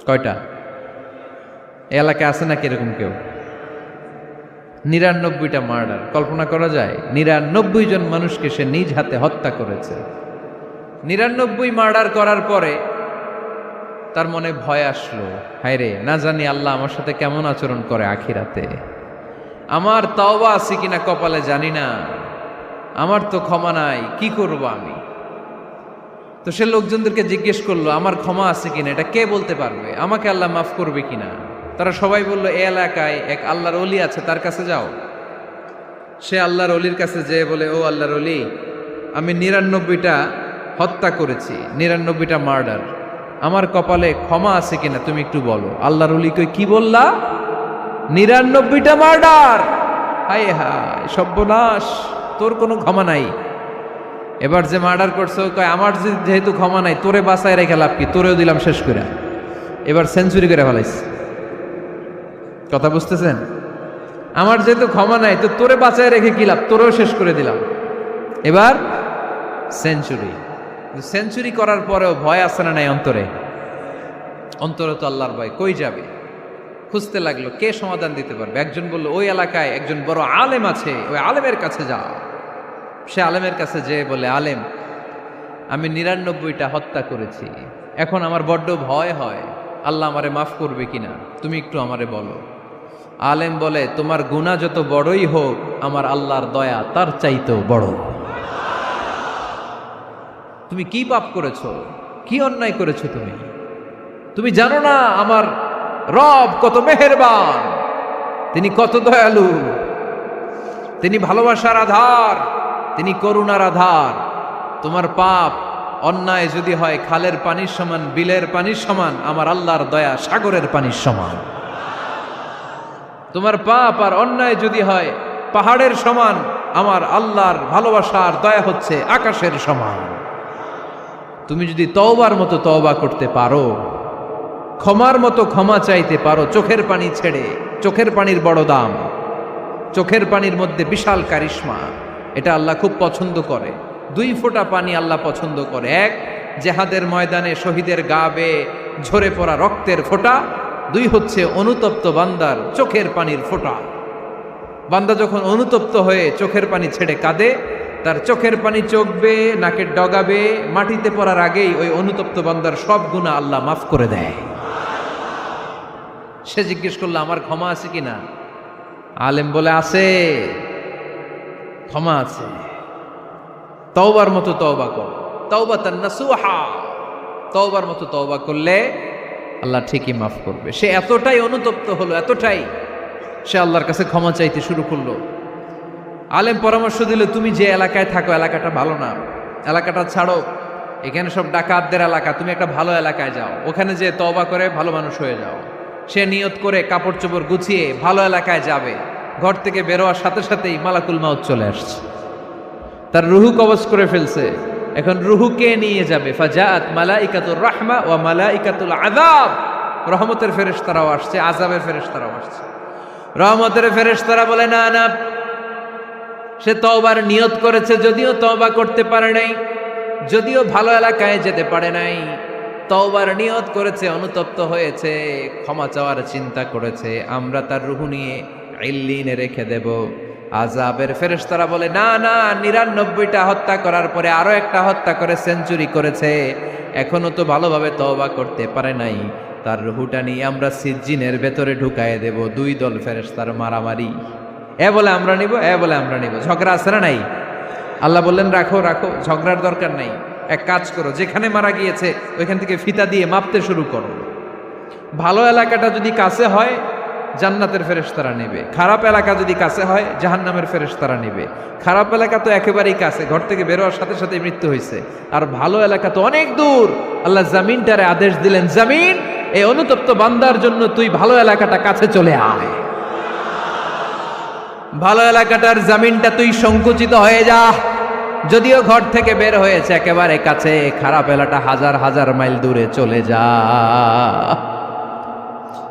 কয়টা? এলাকায় আছে নাকি এরকম কেউ? 99টা মার্ডার। কল্পনা করা যায়? 99 জন মানুষকে সে নিজ হাতে হত্যা করেছে। 99 মার্ডার করার পরে তার মনে ভয় আসলো, হায় রে, না জানি আল্লাহ আমার সাথে কেমন আচরণ করে আখিরাতে। আমার তওবা আছে কিনা কপালে জানি না, আমার তো ক্ষমা নাই, কি করব আমি? তো সে লোকজনদেরকে জিজ্ঞেস করলো আমার ক্ষমা আছে কিনা, এটা কে বলতে পারবে? আমাকে আল্লাহ মাফ করবে কিনা? তারা সবাই বলল এই এলাকায় এক আল্লাহর ওলি আছে, তার কাছে যাও। সে আল্লাহর ওলির কাছে যেয়ে বলে, ও আল্লাহর ওলি, আমি 99টা হত্যা করেছি, 99টা মার্ডার, আমার কপালে ক্ষমা আছে কিনা তুমি একটু বলো। আল্লাহর ওলি কই, কি বললা? 99টা মার্ডার? হায় হায় সর্বনাশ, তোর কোনো ক্ষমা নাই। এবার যে মার্ডার করছো কয় আমার যেহেতু ক্ষমা নাই, তোরে বাঁচায় রেখে লাভ কি, তোরেও দিলাম শেষ করে। এবার সেঞ্চুরি করে ফেলাইছে। কথা বুঝতেছেন? আমার যেহেতু ক্ষমা নাই, তো তোরে বাঁচায় রেখে কি লাভ, তোরেও শেষ করে দিলাম। এবার সেঞ্চুরি। সেঞ্চুরি করার পরেও ভয় আসে না নাই অন্তরে? অন্তরে তো আল্লাহর ভয়, কই যাবে? খুঁজতে লাগলো কে সমাধান দিতে পারবে। একজন বলল ওই এলাকায় একজন বড় আলেম আছে, ওই আলেমের কাছে যা। সে আলেমের কাছে যেয়ে বলে, আলেম, আমি 99টা হত্যা করেছি, এখন আমার বড্ড ভয় হয়, আল্লাহ আমারে মাফ করবে কিনা, তুমি একটু আমারে বলো। আলেম বলে, তোমার গুনাহ যত বড়ই হোক, আমার আল্লাহর দয়া তার চাইতেও বড়। তুমি কি পাপ করেছো, কি অন্যায় করেছো তুমি? তুমি জানো না আমার রব কত মেহেরবান, তিনি কত দয়ালু, তিনি ভালোবাসার আধার, তিনি করুণার আধার। তোমার পাপ অন্যায় যদি হয় খালের পানির সমান, বিলের পানির সমান, আমার আল্লাহর দয়া সাগরের পানির সমান। তোমার পাপ আর অন্যায় যদি হয় পাহাড়ের সমান, আমার আল্লাহর ভালোবাসার দয়া হচ্ছে আকাশের সমান। তুমি যদি তওবার মতো তওবা করতে পারো, ক্ষমার মতো ক্ষমা চাইতে পারো, চোখের পানি ছেড়ে, চোখের পানির বড় দাম, চোখের পানির মধ্যে বিশাল কারিশমা, এটা আল্লাহ খুব পছন্দ করে। 2 ফোঁটা পানি আল্লাহ পছন্দ করে। এক, জেহাদের ময়দানে শহীদের গা বেয়ে ঝরে পড়া রক্তের ফোঁটা, 2 হচ্ছে অনুতপ্ত বান্দার চোখের পানির ফোঁটা। বান্দা যখন অনুতপ্ত হয়ে চোখের পানি ছেড়ে কাঁদে, তার চোখের পানি চোখ বেয়ে নাকের ডগা বেয়ে মাটিতে পড়ার আগেই ওই অনুতপ্ত বান্দার সব গুনাহ আল্লাহ মাফ করে দেয়। সে জিজ্ঞেস করলো আমার ক্ষমা আছে কিনা? আলেম বলে আছে, ক্ষমা আছে। তওবার মতো তওবা কর, তাওবাতান নাসুহা, তওবার মতো তওবা করলে আল্লাহ ঠিকই মাফ করবে। সে এতটাই অনুতপ্ত হলো, এতটাই সে আল্লাহর কাছে ক্ষমা চাইতে শুরু করলো। আলেম পরামর্শ দিল, তুমি যে এলাকায় থাকো এলাকাটা ভালো না, এলাকাটা ছাড়ো, এখানে সব ডাকাতদের এলাকা, তুমি একটা ভালো এলাকায় যাও, ওখানে যে তওবা করে ভালো মানুষ হয়ে যাও। সে নিয়ত করে কাপড় চোপড় গুছিয়ে ভালো এলাকায় যাবে। ঘর থেকে বেরোয়ার সাথে সাথেই মালাকুল মাউত চলে আসছে, তার রুহু কবজ করে ফেলছে। এখন রুহু কে নিয়ে যাবে? ফাজাআত মালাইকাতুর রাহমা ওয়া মালাইকাতুল আযাব, রহমতের ফেরেশতারাও আসছে, আযাবের ফেরেশতারাও আসছে। রহমতের ফেরেশতারা বলে না না, সে তওবার নিয়ত করেছে, যদিও তওবা করতে পারে নাই, যদিও ভালো এলাকায় যেতে পারে নাই, তওবার নিয়ত করেছে, অনুতপ্ত হয়েছে, ক্ষমা চাওয়ার চিন্তা করেছে, আমরা তার রুহু নিয়ে ইল্লিনে রেখে দেব। আযাবের ফেরেশতারা বলে না না, 99টা হত্যা করার পরে আরো একটা হত্যা করে সেঞ্চুরি করেছে, এখনো তো ভালোভাবে তওবা করতে পারে নাই, তার রুহুটা নিয়ে আমরা সিজ্জিনের ভেতরে ঢুকায়ে দেব। 2 দল ফেরেশতার মারামারি, এ বলে আমরা নিব, এ বলে আমরা নিব। ঝগড়া আছে না নাই? আল্লাহ বললেন রাখো রাখো, ঝগড়ার দরকার নাই। এক কাজ করো, যেখানে মারা গিয়েছে ওইখান থেকে ফিতা দিয়ে মাপতে শুরু করো। ভালো এলাকাটা যদি কাছে হয় জান্নাতের ফেরেশতারা নেবে, খারাপ এলাকা যদি কাছে হয় জাহান্নামের ফেরেশতারা নেবে। খারাপ এলাকা তো একেবারেই কাছে, ঘর থেকে বেরোয়ার সাথে সাথে মৃত্যু হয়েছে, আর ভালো এলাকা তো অনেক দূর। আল্লাহ জামিনটারে আদেশ দিলেন, জামিন এই অনুতপ্ত বান্দার জন্য তুই ভালো এলাকাটা কাছে চলে আয়। ভালো এলাকাটার জামিনটা তুই সংকুচিত হয়ে যা, যদিও ঘর থেকে বের হয়েছে একেবারে কাছে, খারাপ এলাকাটা হাজার হাজার মাইল দূরে চলে যা।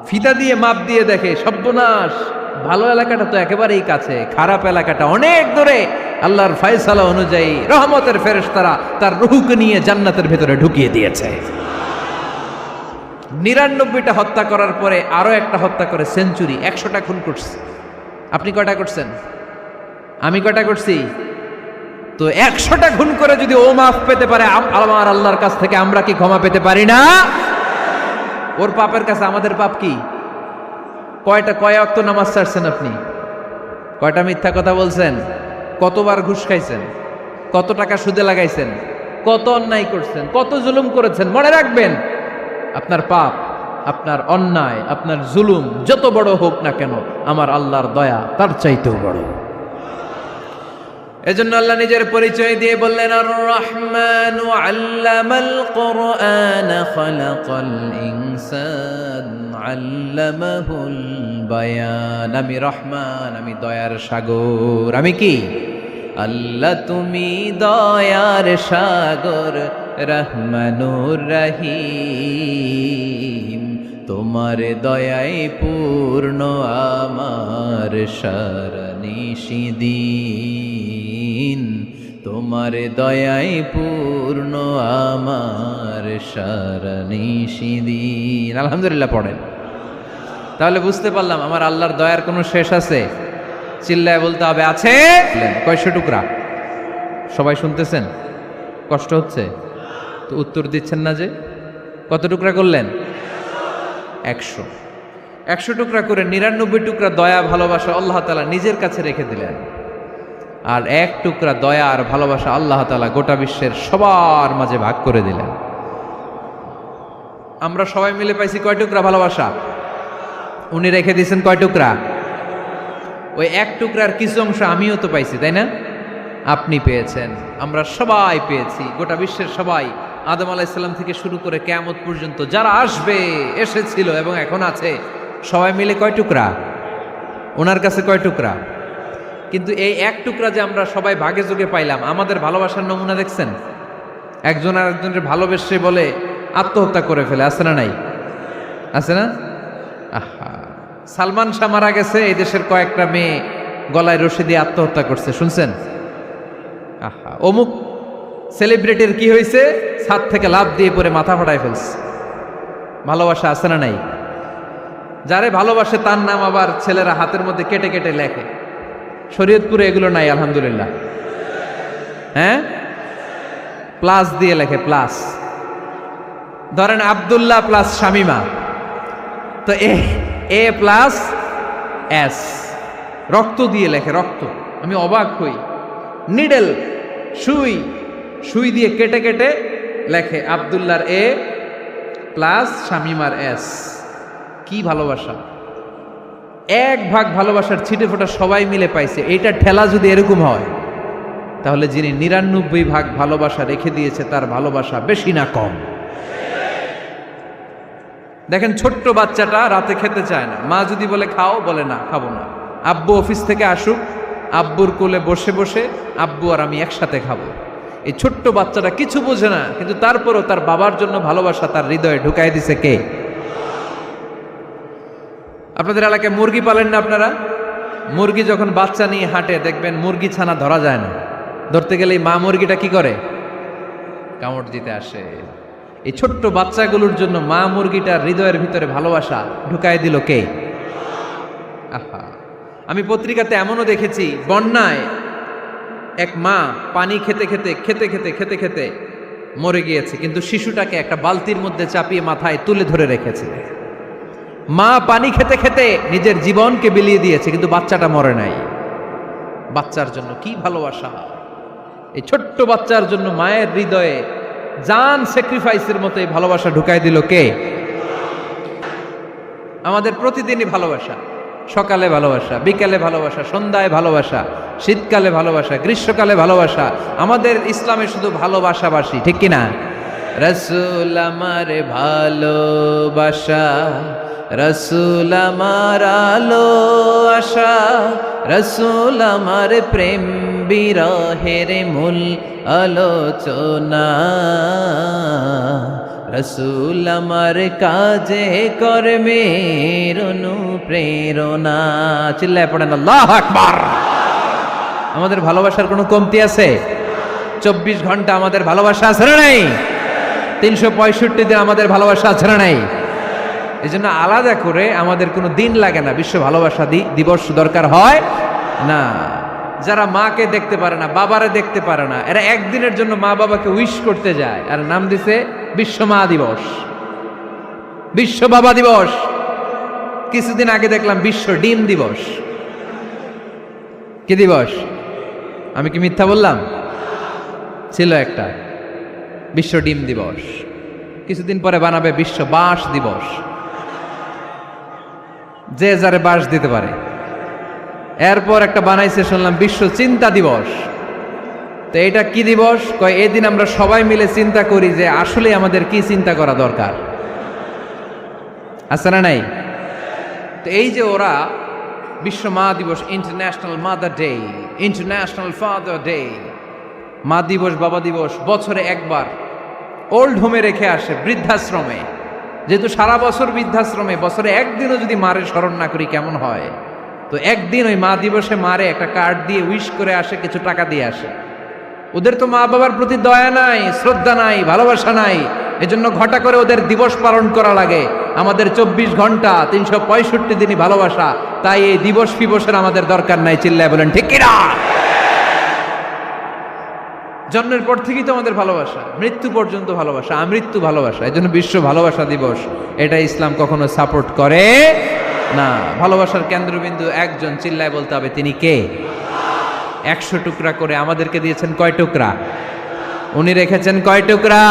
ফিতা দিয়ে মাপ দিয়ে দেখে, সর্বনাশ, ভালো এলাকাটা তো একেবারেই কাছে, খারাপ এলাকাটা অনেক দূরে। আল্লাহর ফয়সালা অনুযায়ী রহমতের ফেরেশতারা তার রূহকে নিয়ে জান্নাতের ভেতরে ঢুকিয়ে দিয়েছে। 99টা হত্যা করার পরে আরো একটা হত্যা করে সেঞ্চুরি, 100টা খুন করছে। আপনি কয়টা করছেন? আমি কয়টা করছি? তো 100টা খুন করে যদি ও মাফ পেতে পারে আমার আল্লাহর কাছ থেকে, আমরা কি ক্ষমা পেতে পারি না? ওর পাপের কাছে আমাদের পাপ কি? কয় ওয়াক্ত নামাজ ছাড়ছেন আপনি? কয়টা মিথ্যা কথা বলছেন? কতবার ঘুষ খাইছেন? কত টাকা সুদে লাগাইছেন? কত অন্যায় করছেন? কত জুলুম করেছেন? মনে রাখবেন, আপনার পাপ, আপনার অন্যায়, আপনার জুলুম যত বড় হোক না কেন, আমার আল্লাহর দয়া তার চাইতেও বড়। এজন্য আল্লাহ নিজের পরিচয় দিয়ে বললেন, আর রহমান আল্লামাল কুরআন খালাকাল ইনসান আল্লামাহুল বায়ান। আমি রহমান, আমি দয়ার সাগর। আমি কি? আল্লাহ তুমি দয়ার সাগর, রহমানুর রহিম, তোমার দয়ায় পূর্ণ আমার সারানিশিদিন, তোমার দয়ায় পূর্ণ আমার সারানিশিদিন। আলহামদুলিল্লাহ পড়েন। তাহলে বুঝতে পারলাম আমার আল্লাহর দয়ার কোনো শেষ আছে? চিল্লায় বলতে হবে আছে। কয়শো টুকরা? সবাই শুনতেছেন? কষ্ট হচ্ছে তো উত্তর দিচ্ছেন না যে? কত টুকরা করলেন? 100। 100 টুকরা করে 99 টুকরা দয়া ভালোবাসা আল্লাহ তাআলা নিজের কাছে রেখে দিলেন, আর 1 টুকরা দয়া আর ভালোবাসা আল্লাহ তাআলা গোটা বিশ্বের সবার মাঝে ভাগ করে দিলেন। আমরা সবাই মিলে পাইছি কয় টুকরা ভালোবাসা? উনি রেখে দিয়েছেন কয় টুকরা? ওই 1 টুকরার কিছু অংশ আমিও তো পাইছি, তাই না? আপনি পেয়েছেন, আমরা সবাই পেয়েছি, গোটা বিশ্বের সবাই, আদম আলাইহিস সালাম থেকে শুরু করে কিয়ামত পর্যন্ত যারা আসবে, এসেছিল এবং এখন আছে, সবাই মিলে কয় টুকরা? ওনার কাছে কয় টুকরা? কিন্তু এই 1 টুকরা যে আমরা সবাই ভাগে যোগে পাইলাম, আমাদের ভালোবাসার নমুনা দেখছেন? একজন আর একজনের ভালোবেসে বলে আত্মহত্যা করে ফেলে, আছে না নাই? আছে না? আহা, সালমান শাহ মারা গেছে, এই দেশের কয়েকটা মেয়ে গলায় রশি দিয়ে আত্মহত্যা করছে, শুনছেন? আহা, অমুক সেলিব্রিটির কি হয়েছে, ছাদ থেকে লাফ দিয়ে পরে মাথা ফাটায় ফেলছে। ভালোবাসা আছে না নাই? যারে ভালোবাসে তার নাম আবার ছেলেরা হাতের মধ্যে কেটে কেটে লেখে। শরীয়তপুরে এগুলো নাই আলহামদুলিল্লাহ। হ্যাঁ, প্লাস দিয়ে লেখে, প্লাস। ধরেন আব্দুল্লাহ প্লাস শামিমা, তো এ প্লাস এস, রক্ত দিয়ে লেখে, রক্ত। আমি অবাক হই, নিডেল, সুই, সুই দিয়ে কেটে কেটে লেখে আব্দুল্লাহর এ প্লাস শামিমার এস। কি ভালোবাসা! এক ভাগ ভালোবাসার ছিটে ফোটা সবাই মিলে পাইছে। এইটা ঠেলা যদি এরকম হয়, তাহলে যিনি ৯৯ ভাগ ভালোবাসা রেখে দিয়েছে তার ভালোবাসা বেশি না কম? দেখেন, ছোট্ট বাচ্চাটা রাতে খেতে চায় না, মা যদি বলে খাও, বলে না, খাবো না। আব্বু অফিস থেকে আসুক, আব্বুর কোলে বসে বসে আব্বু আর আমি একসাথে খাবো। এই ছোট্ট বাচ্চাটা কিছু বোঝে না, কিন্তু তারপরও তার বাবার জন্য ভালোবাসা তার হৃদয়ে ঢুকাই দিছে কে? আপনাদের এলাকায় মুরগি পালেন না আপনারা? মুরগি যখন বাচ্চা নিয়ে হাঁটে, দেখবেন মুরগি ছানা ধরা যায় না। ধরতে গেলে মা মুরগিটা কি করে? কামড় দিতে আসে। এই ছোট্ট বাচ্চাগুলোর জন্য মা মুরগিটার হৃদয়ের ভিতরে ভালোবাসা ঢুকাই দিল কে? আহা, আমি পত্রিকাতে এমনও দেখেছি, বন্যায় এক মা পানি খেতে খেতে খেতে খেতে খেতে খেতে মরে গিয়েছে, কিন্তু শিশুটাকে একটা বালতির মধ্যে চাপিয়ে মাথায় তুলে ধরে রেখেছে। মা পানি খেতে খেতে নিজের জীবনকে বিলিয়ে দিয়েছে, কিন্তু বাচ্চাটা মরে নাই। বাচ্চার জন্য কি ভালোবাসা! এই ছোট্ট বাচ্চার জন্য মায়ের হৃদয়ে জান স্যাক্রিফাইসের মতো এই ভালোবাসা ঢুকাই দিল কে? আমাদের প্রতিদিনই ভালোবাসা, সকালে ভালোবাসা, বিকালে ভালোবাসা, সন্ধ্যায় ভালোবাসা, শীতকালে ভালোবাসা, গ্রীষ্মকালে ভালোবাসা। আমাদের ইসলামে শুধু ভালোবাসাবাসী, ঠিক কিনা? রাসূল আমার ভালোবাসা, রাসূল আমার আলো আশা, রাসূল আমার প্রেম বিরহের মূল আলোচনা, রাসূল আমার কাজে কর্মের অনুপ্রেরণা। চিল্লায় পড়েন আল্লাহু আকবার। আমাদের ভালোবাসার কোনো কমতি আছে? 24 ঘন্টা আমাদের ভালোবাসা আছে না নাই? 365 দিন আমাদের ভালোবাসা আছে না নাই? এই জন্য আলাদা করে আমাদের কোনো দিন লাগে না, বিশ্ব ভালোবাসা দিবস দরকার হয় না। যারা মাকে দেখতে পারে না, বাবারে দেখতে পারে না, এরা একদিনের জন্য মা বাবাকে উইশ করতে যায়, আর নাম দিছে বিশ্ব মা দিবস, বিশ্ব বাবা দিবস। কিছুদিন আগে দেখলাম বিশ্ব ডিম দিবস। কি দিবস? আমি কি মিথ্যা বললাম? ছিল একটা বিশ্ব ডিম দিবস। কিছুদিন পরে বানাবে বিশ্ব বাঁশ দিবস, যে যারে বাঁশ দিতে পারে। এরপর একটা বানাইছে শুনলাম বিশ্ব চিন্তা দিবস। তো এটা কি দিবস? কয় এদিন আমরা সবাই মিলে চিন্তা করি যে আসলে আমাদের কি চিন্তা করা দরকার, আছে না নাই? তো এই যে ওরা বিশ্ব মা দিবস, international mother day, international father day, মা দিবস, বাবা দিবস, বছরে একবার ওল্ড হোমে রেখে আসে, বৃদ্ধাশ্রমে। যেহেতু সারা বছর বৃদ্ধাশ্রমে, বছরে একদিনও যদি মারে স্মরণ না করি কেমন হয়? তো একদিন ওই মা দিবসে মারে একটা কার্ড দিয়ে উইশ করে আসে, কিছু টাকা দিয়ে আসে। ওদের তো মা বাবার প্রতি দয়া নাই, শ্রদ্ধা নাই, ভালোবাসা নাই, এজন্য ঘটা করে ওদের দিবস পালন করা লাগে। আমাদের 24 ঘন্টা 365 দিনই ভালোবাসা, তাই এই দিবস ফিবসের আমাদের দরকার নাই। চিল্লায় বলেন ঠিক কিনা? জন্মের পর থেকেই তো আমাদের ভালোবাসা, মৃত্যু পর্যন্ত ভালোবাসা, আমৃত্যু ভালোবাসা। এই জন্য বিশ্ব ভালোবাসা দিবস, এটা ইসলাম কখনো সাপোর্ট করে না। ভালোবাসার কেন্দ্রবিন্দু একজন, চিল্লায় বলতে হবে তিনি কে? 100 টুকরা করে আমাদেরকে দিয়েছেন কয় টুকরা? উনি রেখেছেন কয় টুকরা?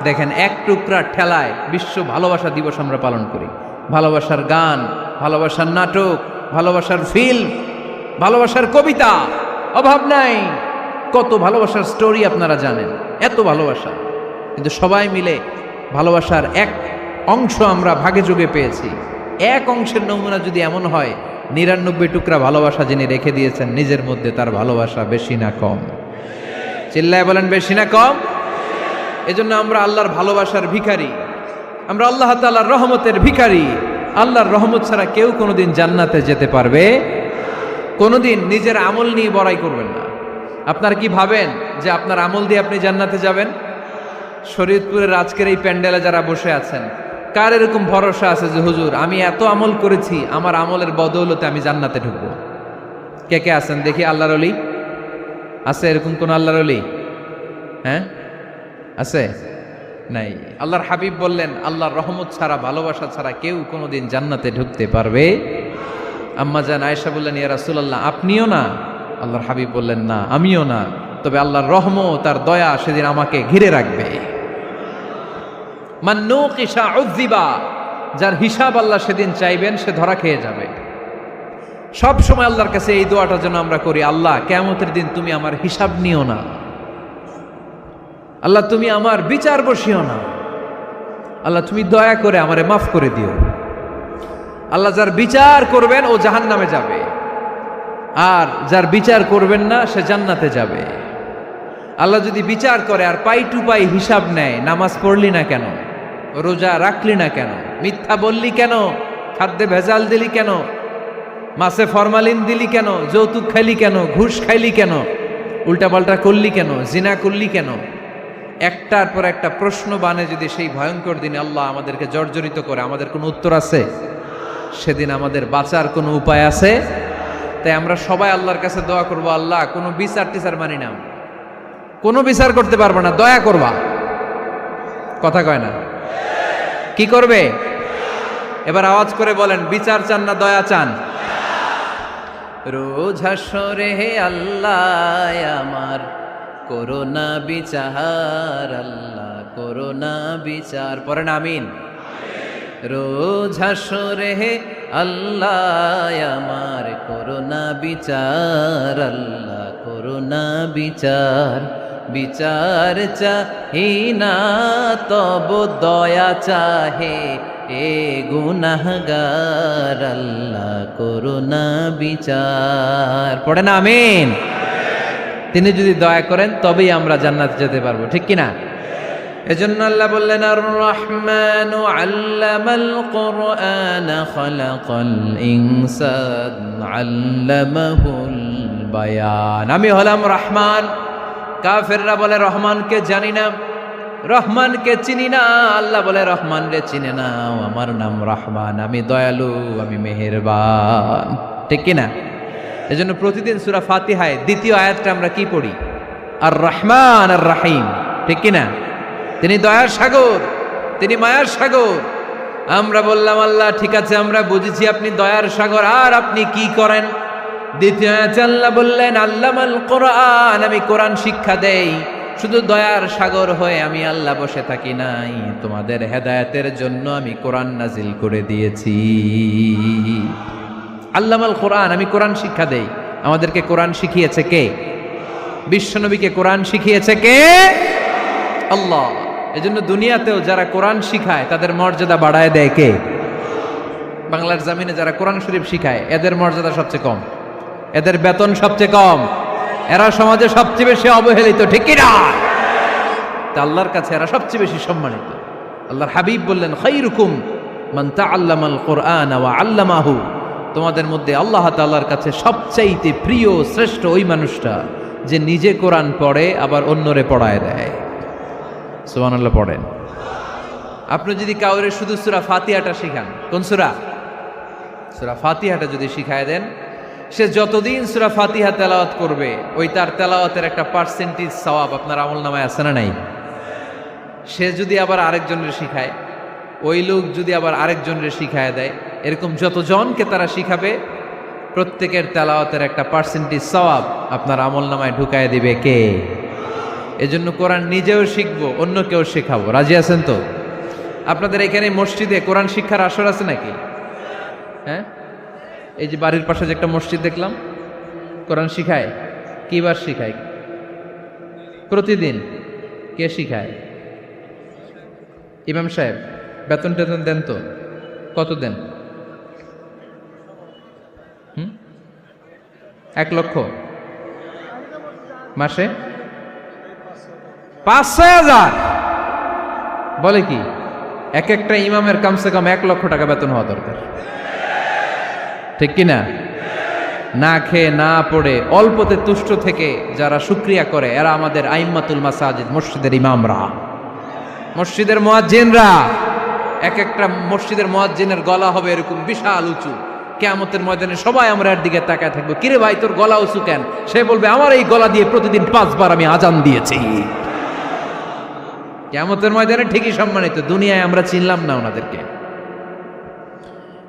দেখেন, এক টুকরা ঠেলায় বিশ্ব ভালোবাসা দিবস আমরা পালন করি। ভালোবাসার গান, ভালোবাসার নাটক, ভালোবাসার ফিল্ম, ভালোবাসার কবিতা, অভাব নাই। কত ভালোবাসার স্টোরি আপনারা জানেন, এত ভালোবাসা। কিন্তু সবাই মিলে ভালোবাসার এক অংশ আমরা ভাগে যোগে পেয়েছি। এক অংশের নমুনা যদি এমন হয়, 99 টুকরা ভালোবাসা যিনি রেখে দিয়েছেন নিজের মধ্যে, তার ভালোবাসা বেশি না কম? চিল্লায় বলেন বেশি না কম? এজন্য আমরা আল্লাহর ভালোবাসার ভিখারি, আমরা আল্লাহ তাআলার রহমতের ভিখারি। আল্লাহর রহমত ছাড়া কেউ কোনোদিন জান্নাতে যেতে পারবে? কোনোদিন নিজের আমল নিয়ে বড়াই করবেন না। আপনারা কি ভাবেন যে আপনার আমল দিয়ে আপনি জান্নাতে যাবেন? শরীয়তপুরের আজকের এই প্যান্ডেলে যারা বসে আছেন, কার এরকম ভরসা আছে যে হুজুর আমি এত আমল করেছি, আমার আমলের বদৌলতে আমি জান্নাতে ঢুকবো? কে কে আছেন দেখি? আল্লাহর ওলি আছে? এরকম কোন আল্লাহর ওলি? হ্যাঁ, আছে? নাই। আল্লাহর হাবিব বললেন, আল্লাহর রহমত ছাড়া, ভালোবাসা ছাড়া কেউ কোনোদিন জান্নাতে ঢুকতে পারবে? আম্মা জান আয়েশা বললেন, ইয়া রাসূলুল্লাহ আপনিও না? আল্লাহর হাবিব বললেন, না আমিও না, তবে আল্লাহর রহমত তার দয়া সেদিন আমাকে ঘিরে রাখবে। মান নুকিশা উযিবা, যার হিসাব আল্লাহ সেদিন চাইবেন সে ধরা খেয়ে যাবে। সব সময় আল্লাহর কাছে এই দোয়াটা যেন আমরা করি, আল্লাহ কিয়ামতের দিন তুমি আমার হিসাব নিও না, আল্লাহ তুমি আমার বিচার বসিও না, আল্লাহ তুমি দয়া করে আমারে মাফ করে দিও। আল্লাহ যার বিচার করবেন ও জাহান্নামে যাবে, আর যার বিচার করবেন না সে জান্নাতে যাবে। আল্লাহ যদি বিচার করে আর পাই টু পাই হিসাব নেয়, নামাজ পড়লি না কেন, রোজা রাখলি না কেন, মিথ্যা বললি কেন, খাদ্যে ভেজাল দিলি কেন, মাছে ফরমালিন দিলি কেন, যৌতুক খাইলি কেন, ঘুষ খাইলি কেন, উল্টাপাল্টা করলি কেন, জিনা করলি কেন, একটার পর একটা প্রশ্ন বানে যদি সেই ভয়ঙ্কর দিনে আল্লাহ আমাদেরকে জর্জরিত করে, আমাদের কোনো উত্তর আছে? সেদিন আমাদের বাঁচার কোনো উপায় আছে? তাই আমরা সবাই আল্লাহর কাছে দোয়া করবো, আল্লাহ কোনো বিচার টিচার মানি না, কোনো বিচার করতে পারবো না, দয়া করবা। কথা কয় না? কি করবে? এবার আওয়াজ করে বলেন, বিচার চান না দয়া চান? রোজ হাসরে হে আল্লাহ আমার করোনা বিচার, আল্লাহ করোনা বিচার, পড়েন আমিন। রোজ হাসরে হে আল্লাহ আমার করোনা বিচার, আল্লাহ করোনা বিচার, বিচার চাহি না তব দয়া চাহে এ গুনাহগার, আল্লাহ করোনা বিচার, পড়েন আমিন। তিনি যদি দয়া করেন তবেই আমরা জান্নাতে যেতে পারবো, ঠিক কিনা? এজন্য আল্লাহ বললেন, আর রহমানু আল্লামাল কুরআন খালাকাল ইনসান আল্লামাহুল বায়ান। আমি হলাম রহমান। কাফেররা বলে রহমানকে জানি না, রহমানকে চিনি না। আল্লাহ বলে রহমান রে চিনে না, আমার নাম রহমান, আমি দয়ালু, আমি মেহেরবান, ঠিক কিনা? এজন্য প্রতিদিন সূরা ফাতিহায় দ্বিতীয় আয়াতটা আমরা কি পড়ি? আর রহমান আর রাহিম, ঠিক কিনা? তিনি দয়ার সাগর, তিনি মায়ার সাগর। আমরা বললাম, আল্লাহ ঠিক আছে আমরা বুঝেছি আপনি দয়ার সাগর, আর আপনি কি করেন? দ্বিতীয় আয়াতে আল্লাহ বললেন, আল্লামাল কোরআন, আমি কোরআন শিক্ষা দেই। শুধু দয়ার সাগর হয়ে আমি আল্লাহ বসে থাকি নাই, তোমাদের হেদায়েতের জন্য আমি কোরআন নাজিল করে দিয়েছি। আল্লামাল কোরআন, আমি কোরআন শিক্ষা দেই। আমাদেরকে কোরআন শিখিয়েছে কে? বিশ্বনবীকে কোরআন শিখিয়েছে কে? আল্লাহ। এজন্য দুনিয়াতেও যারা কোরআন শিখায় তাদের মর্যাদা বাড়ায় দেয় কে? বাংলার জমিনে যারা কোরআন শরীফ শিখায় এদের মর্যাদা সবচেয়ে কম, এদের বেতন সবচেয়ে কম, এরা সমাজে সবচেয়ে বেশি অবহেলিত, ঠিক কি না? তা আল্লাহর কাছে এরা সবচেয়ে বেশি সম্মানিত। আল্লাহর হাবিব বললেন, খায়রুকুম মান তাআল্লামাল কুরআন ওয়া আল্লামাহু, তোমাদের মধ্যে আল্লাহ তাআলার কাছে সবচাইতে প্রিয় শ্রেষ্ঠ ওই মানুষটা যে নিজে কোরআন পড়ে আবার অন্যরে পড়ায় দেয়। সুবহানাল্লাহ পড়েন। আপনি যদি কাউরে শুধু সূরা ফাতিহাটা শিখান, কোন সূরা? সূরা ফাতিহাটা যদি শিখায় দেন, সে যতদিন সূরা ফাতিহা তেলাওয়াত করবে ওই তার তেলাওয়াতের একটা পার্সেন্টেজ সওয়াব আপনার আমলনামায় আছে না নাই? সে যদি আবার আরেকজনের শিখায়, ওই লোক যদি আবার আরেকজনের শিখায় দেয়, এরকম যতজনকে তারা শিখাবে প্রত্যেকের তেলাওয়াতের একটা পার্সেন্টেজ সওয়াব আপনার আমলনামায় ঢুকায় দিবে কে? এজন্য কোরআন নিজেও শিখবো, অন্যকেও শেখাবো। রাজি আছেন তো? আপনাদের এখানে মসজিদে কোরআন শিক্ষার আসর আছে নাকি? হ্যাঁ, এই যে বাড়ির পাশে যে একটা মসজিদ দেখলাম, কোরআন শিখায়। কিবার শিখায়? প্রতিদিন। কে শিখায়? ইমাম সাহেব। বেতন টেতন দেন তো? কত দেন? 1 লক্ষ মাসে? 5-6 হাজার? বলে কি? এক একটা ইমামের কমসে কম 1 লক্ষ টাকা বেতন হওয়া দরকার, ঠিক কিনা? না খেয়ে না পড়ে অল্পতে তুষ্ট থেকে যারা শুকরিয়া করে এরা আমাদের আইম্মাতুল মাসাজিদ, মসজিদের ইমামরা, মসজিদের মুয়াজ্জিনরা। এক একটা মসজিদের মুয়াজ্জিনের গলা হবে এরকম বিশাল উঁচু। কিয়ামতের ময়দানে সবাই আমরা এর দিকে তাকায় থাকবো, কিরে ভাই তোর গলা উঁচু কেন? সে বলবে আমার এই গলা দিয়ে প্রতিদিন 5 বার আমি আজান দিয়েছি। কিয়ামতের ময়দানে ঠিকই সম্মানিত, দুনিয়ায় আমরা চিনলাম না ওনাদেরকে।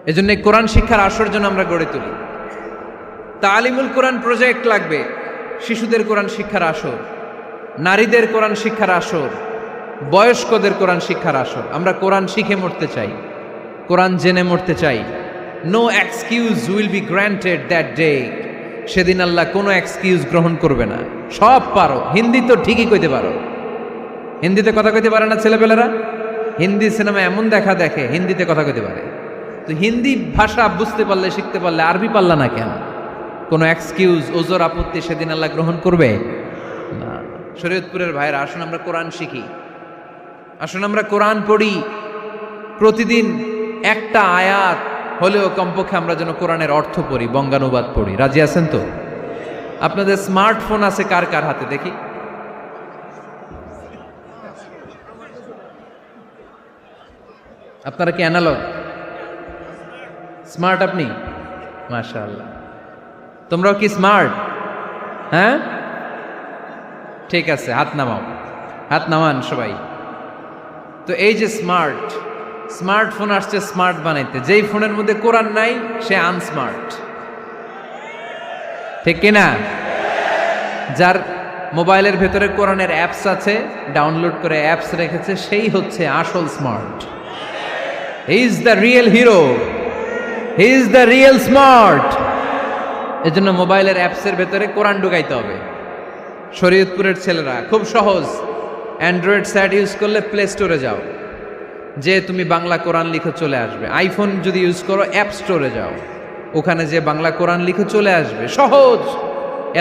এজন্য কোরআন শিক্ষার আসর জন্য আমরা গড়ে তুলি। তালিমুল কোরআন প্রজেক্ট লাগবে, শিশুদের কোরআন শিক্ষার আসর, নারীদের কোরআন শিক্ষার আসর, বয়স্কদের কোরআন শিক্ষার আসর। আমরা কোরআন শিখে মরতে চাই, কোরআন জেনে মরতে চাই। No excuse will be granted that day. সেদিন আল্লাহ কোনো এক্সকিউজ গ্রহণ করবে না। সব পারো, হিন্দি তো ঠিকই কইতে পারো। হিন্দিতে কথা কইতে পারে না ছেলেপেলেরা? হিন্দি সিনেমা এমন দেখা দেখে হিন্দিতে কথা কইতে পারে। তো হিন্দি ভাষা বুঝতে পারলে, শিখতে পারলে আরবি পারলা না কেন? কোনো এক্সকিউজ, ওজর, আপত্তি সেদিন আল্লাহ গ্রহণ করবে না। শরীয়তপুরের ভাইরা, আসুন আমরা কোরআন শিখি, আসুন আমরা কোরআন পড়ি। প্রতিদিন একটা আয়াত হলেও কমপক্ষে আমরা যেন কোরআনের অর্থ পড়ি, বঙ্গানুবাদ পড়ি। রাজি আছেন তো? আপনাদের স্মার্টফোন আছে কার কার হাতে দেখি? আপনারা কি অ্যানালগ? স্মার্ট আপনি? মাশাআল্লাহ। তোমরাও কি স্মার্ট? হ্যাঁ, ঠিক আছে, হাত নামাও, হাত নামান সবাই। তো এই যে স্মার্টফোন আসছে স্মার্ট বানাইতে, যেই ফোনের মধ্যে কোরআন নাই সে আনস্মার্ট, ঠিক কিনা? যার মোবাইলের ভেতরে কোরআনের অ্যাপস আছে, ডাউনলোড করে অ্যাপস রেখেছে, সেই হচ্ছে আসল smart. He is the real hero, he is the real smart. এজন্য মোবাইলের অ্যাপসের ভেতরে কোরআন ঢুকাইতে হবে। শরীয়তপুরের ছেলেরা খুব সহজ, অ্যান্ড্রয়েড সেট ইউজ করলে প্লে স্টোরে যাও, যে তুমি বাংলা কোরআন লিখে চলে আসবে। আইফোন যদি ইউজ করো অ্যাপ স্টোরে যাও, ওখানে যে বাংলা কোরআন লিখে চলে আসবে। সহজ।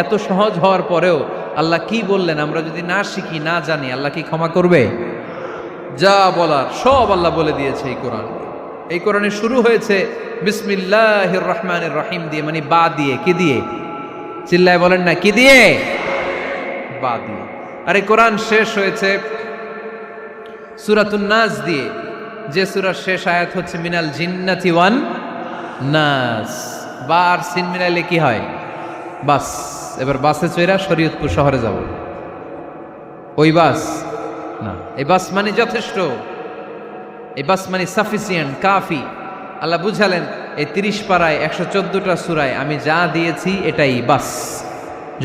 এত সহজ হওয়ার পরেও আল্লাহ কি বললেন আমরা যদি না শিখি, না জানি, আল্লাহ কি ক্ষমা করবে? যা বলার সব আল্লাহ বলে দিয়েছে এই কোরআন। এই কোরআনে শুরু হয়েছে বিসমিল্লাহির রহমানির রহিম দিয়ে, মানে বা দিয়ে। কি দিয়ে? চিল্লায় বলেন না, কি দিয়ে? বা দিয়ে। আর এই কোরআন শেষ হয়েছে সূরাতুন নাস দিয়ে, যে সূরার শেষ আয়াত হচ্ছে মিনাল জিন্নাতি ওয়ান নাস। বা আর সিন মিলাইলে কি হয়? বাস। এবার বাসে চড়া শরীয়তপুর শহরে যাব। ওই বাস না, এই বাস মানে যথেষ্ট, এই বাস মানে সাফিসিয়েন্ট, কাফি। আল্লাহ বুঝালেন এই 30 পারায় 114টা সূরায় আমি যা দিয়েছি এটাই বাস,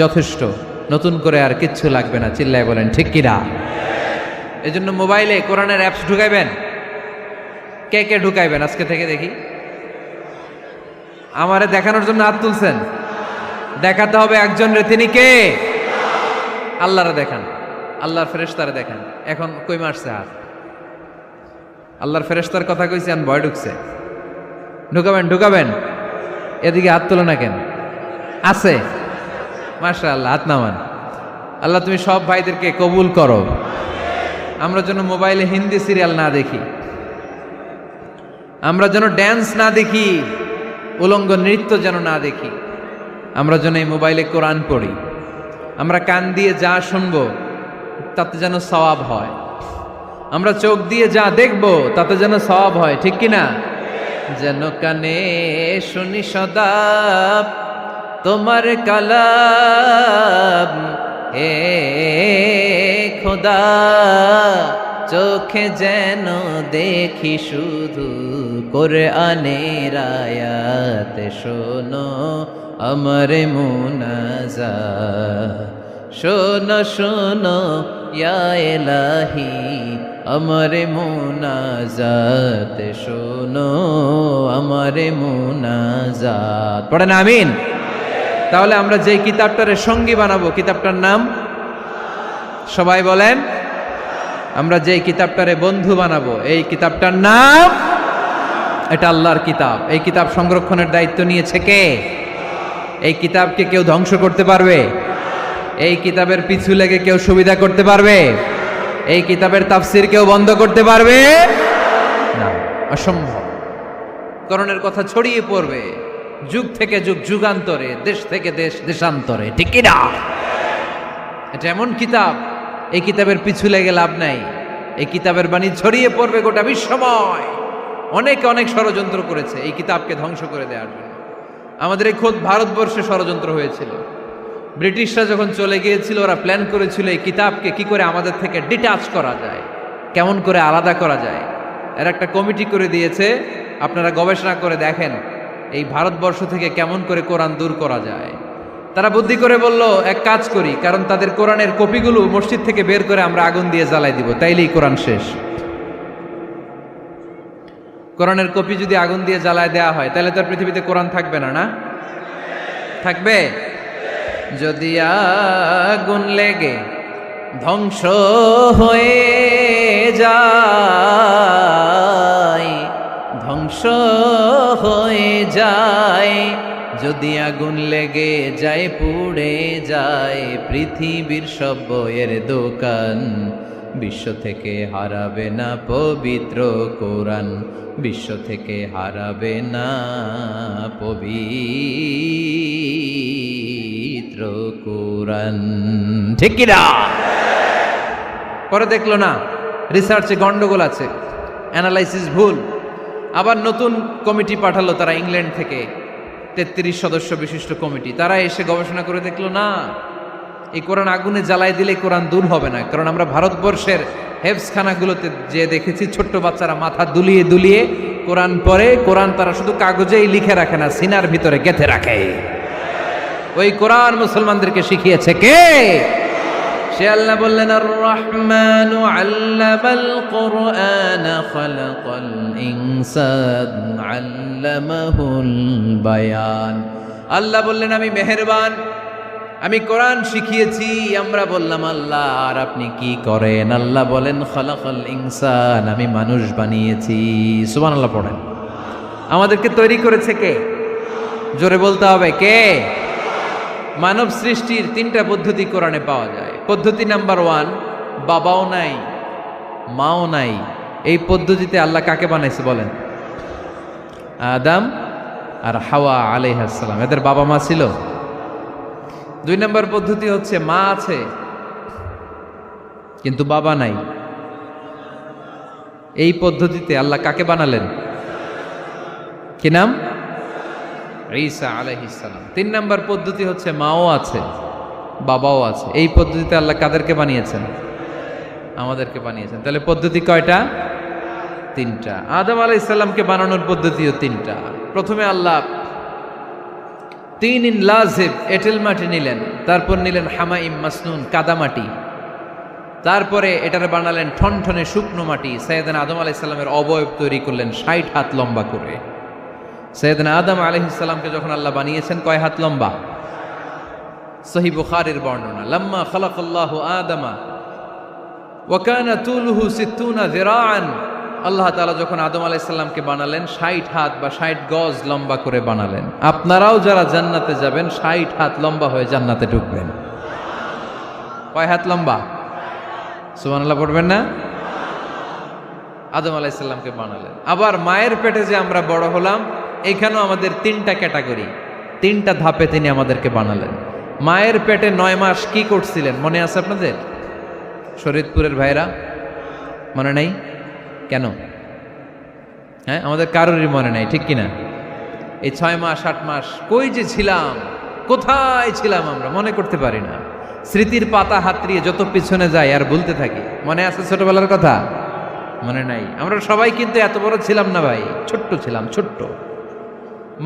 যথেষ্ট। নতুন করে আর কিচ্ছু লাগবে না। চিল্লায় বলেন ঠিক কিনা? এজন্য মোবাইলে কোরআনের অ্যাপস ঢুকাইবেন। কে কে ঢুকাইবেন আজকে থেকে দেখি? আমারে দেখানোর জন্য হাত তুলছেন? দেখাতে হবে একজন রে, তিনি কে? আল্লাহরে দেখান, আল্লাহর ফেরেশতারে দেখান। এখন কই মারছে হাত? আল্লাহর ফেরেশতার কথা কইছি, আন ভয় ঢুকছে। ঢুকাবেন, ঢুকাবেন। এদিকে হাত তোলে না কেন? আছে? মাশাআল্লাহ, হাত নামান। আল্লাহ তুমি সব ভাইদেরকে কবুল করো। আমরা যেন মোবাইলে হিন্দি সিরিয়াল না দেখি, আমরা যেন ড্যান্স না দেখি, উলঙ্গ নৃত্য যেন না দেখি। আমরা যেন এই মোবাইলে কোরআন পড়ি। আমরা কান দিয়ে যা শুনবো তাতে যেন সওয়াব হয়। আমরা চোখ দিয়ে যা দেখবো তাতে যেন সওয়াব হয়, ঠিক কিনা? যেন কানে শুনি সদা তোমার কালাম, হে খোদা চোখে যেন দেখি শুধু কোরআনের আয়াত। শোনো আমার মুনাজাত, শোনো শোনো ইয়া ইলাহি আমার মুনাজাত, শোনো আমার মুনাজাত। পড়েন আমিন। তাহলে আমরা যেই কিতাবটারে সঙ্গী বানাবো, কিতাবটার নাম সবাই বলেন। আমরা যেই কিতাবটারে বন্ধু বানাবো, এই কিতাবটার নাম, এটা আল্লাহর কিতাব। এই কিতাব সংরক্ষণের দায়িত্ব নিয়েছে কে? এই কিতাবকে কেউ ধ্বংস করতে পারবে? এই কিতাবের পিছু লেগে কেউ সুবিধা করতে পারবে? এই কিতাবের তাফসির কেউ বন্ধ করতে পারবে না, অসম্ভব। কোরআনের কথা ছড়িয়ে পড়বে, যুগ থেকে যুগ যুগান্তরে, দেশ থেকে দেশ দেশান্তরে, ঠিক কি না? এটা এমন কিতাব, এই কিতাবের পিছু লেগে লাভ নাই। এই কিতাবের বাণী ছড়িয়ে পড়বে গোটা বিশ্বময়। অনেকে অনেক ষড়যন্ত্র করেছে এই কিতাবকে ধ্বংস করে দেওয়ার জন্য। আমাদের এই খোদ ভারতবর্ষে ষড়যন্ত্র হয়েছিল। ব্রিটিশরা যখন চলে গিয়েছিল, ওরা প্ল্যান করেছিল এই কিতাবকে কি করে আমাদের থেকে ডিটাচ করা যায়, কেমন করে আলাদা করা যায়। এর একটা কমিটি করে দিয়েছে, আপনারা গবেষণা করে দেখেন এই ভারতবর্ষ থেকে কেমন করে কোরআন দূর করা যায়। তারা বুদ্ধি করে বলল, এক কাজ করি, কারণ তাদের কোরআনের কপিগুলো মসজিদ থেকে বের করে আমরা আগুন দিয়ে জ্বালাই দিব, তাইলেই কোরআন শেষ। কোরআনের কপি যদি আগুন দিয়ে জ্বালায় দেওয়া হয়, তাহলে তো আর পৃথিবীতে কোরআন থাকবে না, না থাকবে? যদি আগুন লেগে ধ্বংস হয়ে যায়, ধ্বংস হয়ে যায়, যদি আগুন লেগে যায় পুড়ে যায় পৃথিবীর সব বইয়ের দোকান, বিশ্ব থেকে হারাবে না পবিত্র কোরআন, বিশ্ব থেকে হারাবে না পবিত্র কোরআন, ঠিক কি না? পরে দেখলো না রিসার্চে গন্ডগোল আছে, অ্যানালাইসিস ভুল। আবার নতুন কমিটি পাঠালো তারা ইংল্যান্ড থেকে, 33 সদস্য বিশিষ্ট কমিটি। তারা এসে গবেষণা করে দেখলো না, এই কোরআন আগুনে জ্বালাই দিলে কোরআন দূর হবে না। কারণ আমরা ভারতবর্ষের হেফজখানাগুলোতে যে দেখেছি, ছোট্ট বাচ্চারা মাথা দুলিয়ে দুলিয়ে কোরআন পড়ে। কোরআন তারা শুধু কাগজেই লিখে রাখে না, সিনার ভিতরে গেঁথে রাখে। ওই কোরআন মুসলমানদেরকে শিখিয়েছে কে? সে আল্লাহ বললেন, আর রহমানু আল্লামাল কুরআন খালাকাল ইনসান আল্লামাহুল বায়ান। আল্লাহ বললেন, আমি মেহেরবান, আমি কোরআন শিখিয়েছি। আমরা বললাম, আল্লাহ আর আপনি কি করেন? আল্লাহ বলেন, খালাকাল ইনসান, আমি মানুষ বানিয়েছি। সুবহানাল্লাহ পড়েন। আমাদেরকে তৈরি করেছে কে? জোরে বলতে হবে, কে? মানব সৃষ্টির 3টা পদ্ধতি কোরআনে পাওয়া যায়। পদ্ধতি নাম্বার 1, বাবাও নাই মাও নাই। এই পদ্ধতিতে আল্লাহ কাকে বানাইছে বলেন? আদম আর হাওয়া আলাইহিস সালাম, এদের বাবা মা ছিল। 2 নম্বর পদ্ধতি হচ্ছে মা আছে কিন্তু বাবা নাই। এই পদ্ধতিতে আল্লাহ কাকে বানালেন? কি নাম? ঈসা আলাইহিস সালাম। 3 নম্বর পদ্ধতি হচ্ছে মাও আছে বাবাও আছে। এই পদ্ধতিতে আল্লাহ কাদেরকে বানিয়েছেন? আমাদেরকে বানিয়েছেন। তাহলে পদ্ধতি কয়টা? 3টা। আদম আলাইহিস সালামকে বানানোর পদ্ধতিও 3টা। প্রথমে আল্লাহ 3 লাজিব এঁটেল মাটি নিলেন, তারপর নিলেন হামাইম মাসনুন কাদামাটি, তারপরে এটারে বানালেন ঠনঠনে শুকনো মাটি। সাইয়েদনা আদম আলাইহিস সালামের অবয়ব তৈরি করলেন 60 হাত লম্বা করে। সাইয়েদনা আদম আলাইহিস সালামকে যখন আল্লাহ বানিয়েছেন, কয় হাত লম্বা? সহিহ বুখারীর বর্ণনা, লাম্মা খালাকাল্লাহু আদামা ওয়া কানা তুলুহু 60 যিরাআন। আল্লাহ তাআলা যখন আদম আলাইহিস সালামকে বানালেন, 60 হাত বা 60 গজ লম্বা করে বানালেন। আপনারাও যারা জান্নাতে যাবেন, 60 হাত লম্বা হয়ে জান্নাতে ঢুকবেন। কয় হাত লম্বা? সুবহানাল্লাহ পড়বেন না? আদম আলাইহিস সালামকে বানালেন। আবার মায়ের পেটে যে আমরা বড় হলাম, এখানেও আমাদের 3টা ক্যাটাগরি, 3টা ধাপে তিনি আমাদেরকে বানালেন। মায়ের পেটে 9 মাস কি করছিলেন মনে আছে আপনাদের? শরীয়তপুরের ভাইরা মনে নাই কেন? হ্যাঁ, আমাদের কারোরই মনে নাই, ঠিক কিনা? এই 6 মাস 8 মাস কই যে ছিলাম, কোথায় ছিলাম আমরা মনে করতে পারি না। স্মৃতির পাতা হাতড়িয়ে যত পিছনে যাই আর ভুলতে থাকি। মনে আছে ছোটবেলার কথা? মনে নাই। আমরা সবাই কিন্তু এত বড় ছিলাম না ভাই, ছোট্ট ছিলাম, ছোট্ট।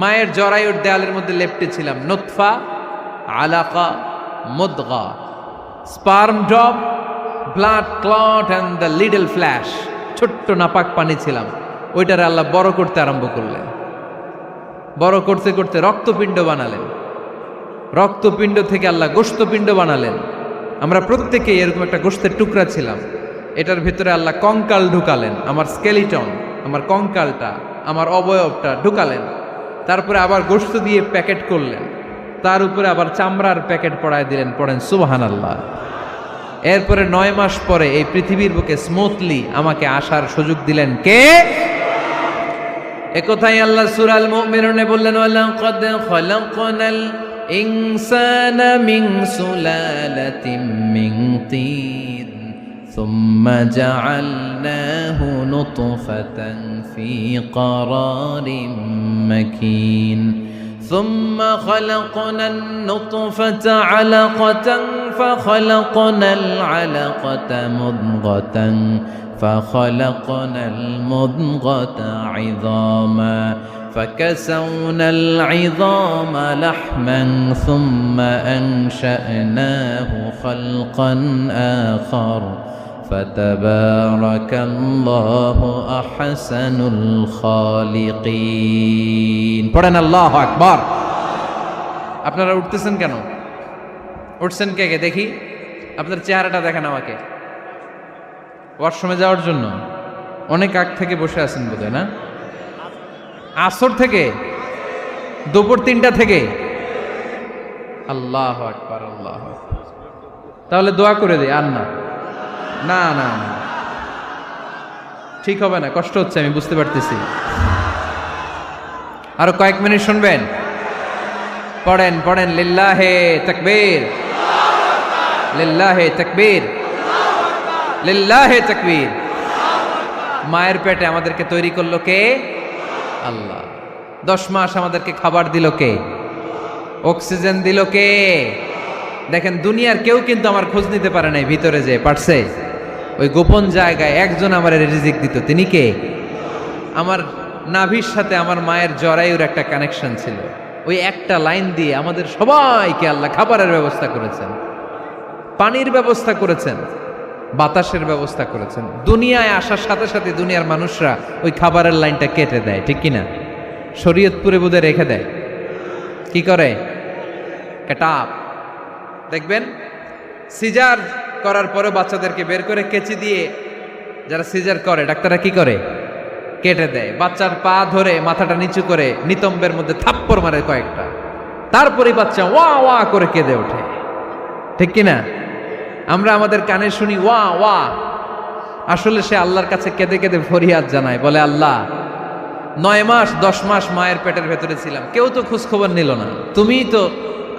মায়ের জরায়ুর দেয়ালের মধ্যে লেপ্টে ছিলাম। নুতফা, আলাকা, মুদগা, sperm drop, blood clot and the little flesh. ছোট্ট নাপাক পানি ছিলাম। ওইটারে আল্লাহ বড় করতে আরম্ভ করলেন। বড় করতে করতে রক্তপিণ্ড বানালেন। রক্তপিণ্ড থেকে আল্লাহ গোশতপিণ্ড বানালেন। আমরা প্রত্যেকেই এরকম একটা গোশতের টুকরা ছিলাম। এটার ভিতরে আল্লাহ কঙ্কাল ঢুকালেন, আমার স্কেলিটন, আমার কঙ্কালটা, আমার অবয়বটা ঢুকালেন। তারপরে আবার গোশত দিয়ে প্যাকেট করলেন, তার উপরে আবার চামড়ার প্যাকেট পড়ায় দিলেন। পড়েন সুবহানাল্লাহ। এরপরে 9 মাস পরে এই পৃথিবীর বুকে স্মুথলি আমাকে আসার সুযোগ দিলেন কে? একথাই আল্লাহ সূরা আল মুমিনুনে বললেন, ওয়ালাকাদ খালাকনাল ইনসানা মিন সুলালাতিন মিন তিন সুম্মা জাআলনাহু নুতফাতান ফি ক্বারারিন মাকিন ثم خلقنا النطفة علقة فخلقنا العلقة مضغة فخلقنا المضغة عظاما فكسونا العظام لحما ثم أنشأناه خلقا آخر فتبارك الله أحسن الخالقين পড়েন আল্লাহু আকবার। আপনারা উঠতেছেন কেন? উঠছেন কে কে দেখি, আপনার চেহারাটা দেখেন আমাকে। ওয়াশরুমে যাওয়ার জন্য অনেক আগ থেকে বসে আছেন বোধহয়, না? আসর থেকে, দুপুর 3টা থেকে। আল্লাহু আকবার, আল্লাহু আকবার। তাহলে দোয়া করে দেই। আর না না না না, ঠিক হবে না, কষ্ট হচ্ছে, আমি বুঝতে পারতেছি। আরো কয়েক মিনিট শুনবেন? পড়েন পড়েন, লিল্লাহে তাকবীর, লিল্লাহে তাকবীর, লিল্লাহে তাকবীর। মায়ের পেটে আমাদেরকে তৈরি করলো কে? আল্লাহ। 10 মাস আমাদেরকে খাবার দিল কে? অক্সিজেন দিল কে? দেখেন, দুনিয়ার কেউ কিন্তু আমার খোঁজ নিতে পারে নাই ভিতরে, যে পারছে ওই গোপন জায়গায় একজন আমার রিজিক দিত। তিনি কে? আমার নাভির সাথে আমার মায়ের জরায়ুর একটা কানেকশন ছিল। ওই একটা লাইন দিয়ে আমাদের সবাইকে আল্লাহ খাবারের ব্যবস্থা করেছেন, পানির ব্যবস্থা করেছেন, বাতাসের ব্যবস্থা করেছেন। দুনিয়ায় আসার সাথে সাথে দুনিয়ার মানুষরা ওই খাবারের লাইনটা কেটে দেয়, ঠিক কিনা? শরীয়তপুরে বোধহয় রেখে দেয়। কি করে? কাটাপ। দেখবেন সিজার করার পরে বাচ্চাদেরকে বের করে কেচি দিয়ে, যারা সিজার করে ডাক্তাররা কি করে? কেটে দেয়। বাচ্চার পা ধরে মাথাটা নিচু করে নিতম্বের মধ্যে থাপ্পড় মারে কয়েকটা, তারপরে বাচ্চা ওয়া ওয়া করে কেঁদে ওঠে, ঠিক কিনা? আমরা আমাদের কানে শুনি ওয়া ওয়া, আসলে সে আল্লাহর কাছে কেঁদে কেঁদে ফরিয়াদ জানায়, বলে আল্লাহ 9 মাস 10 মাস মায়ের পেটের ভেতরে ছিলাম, কেউ তো খোঁজ খবর নিল না, তুমিই তো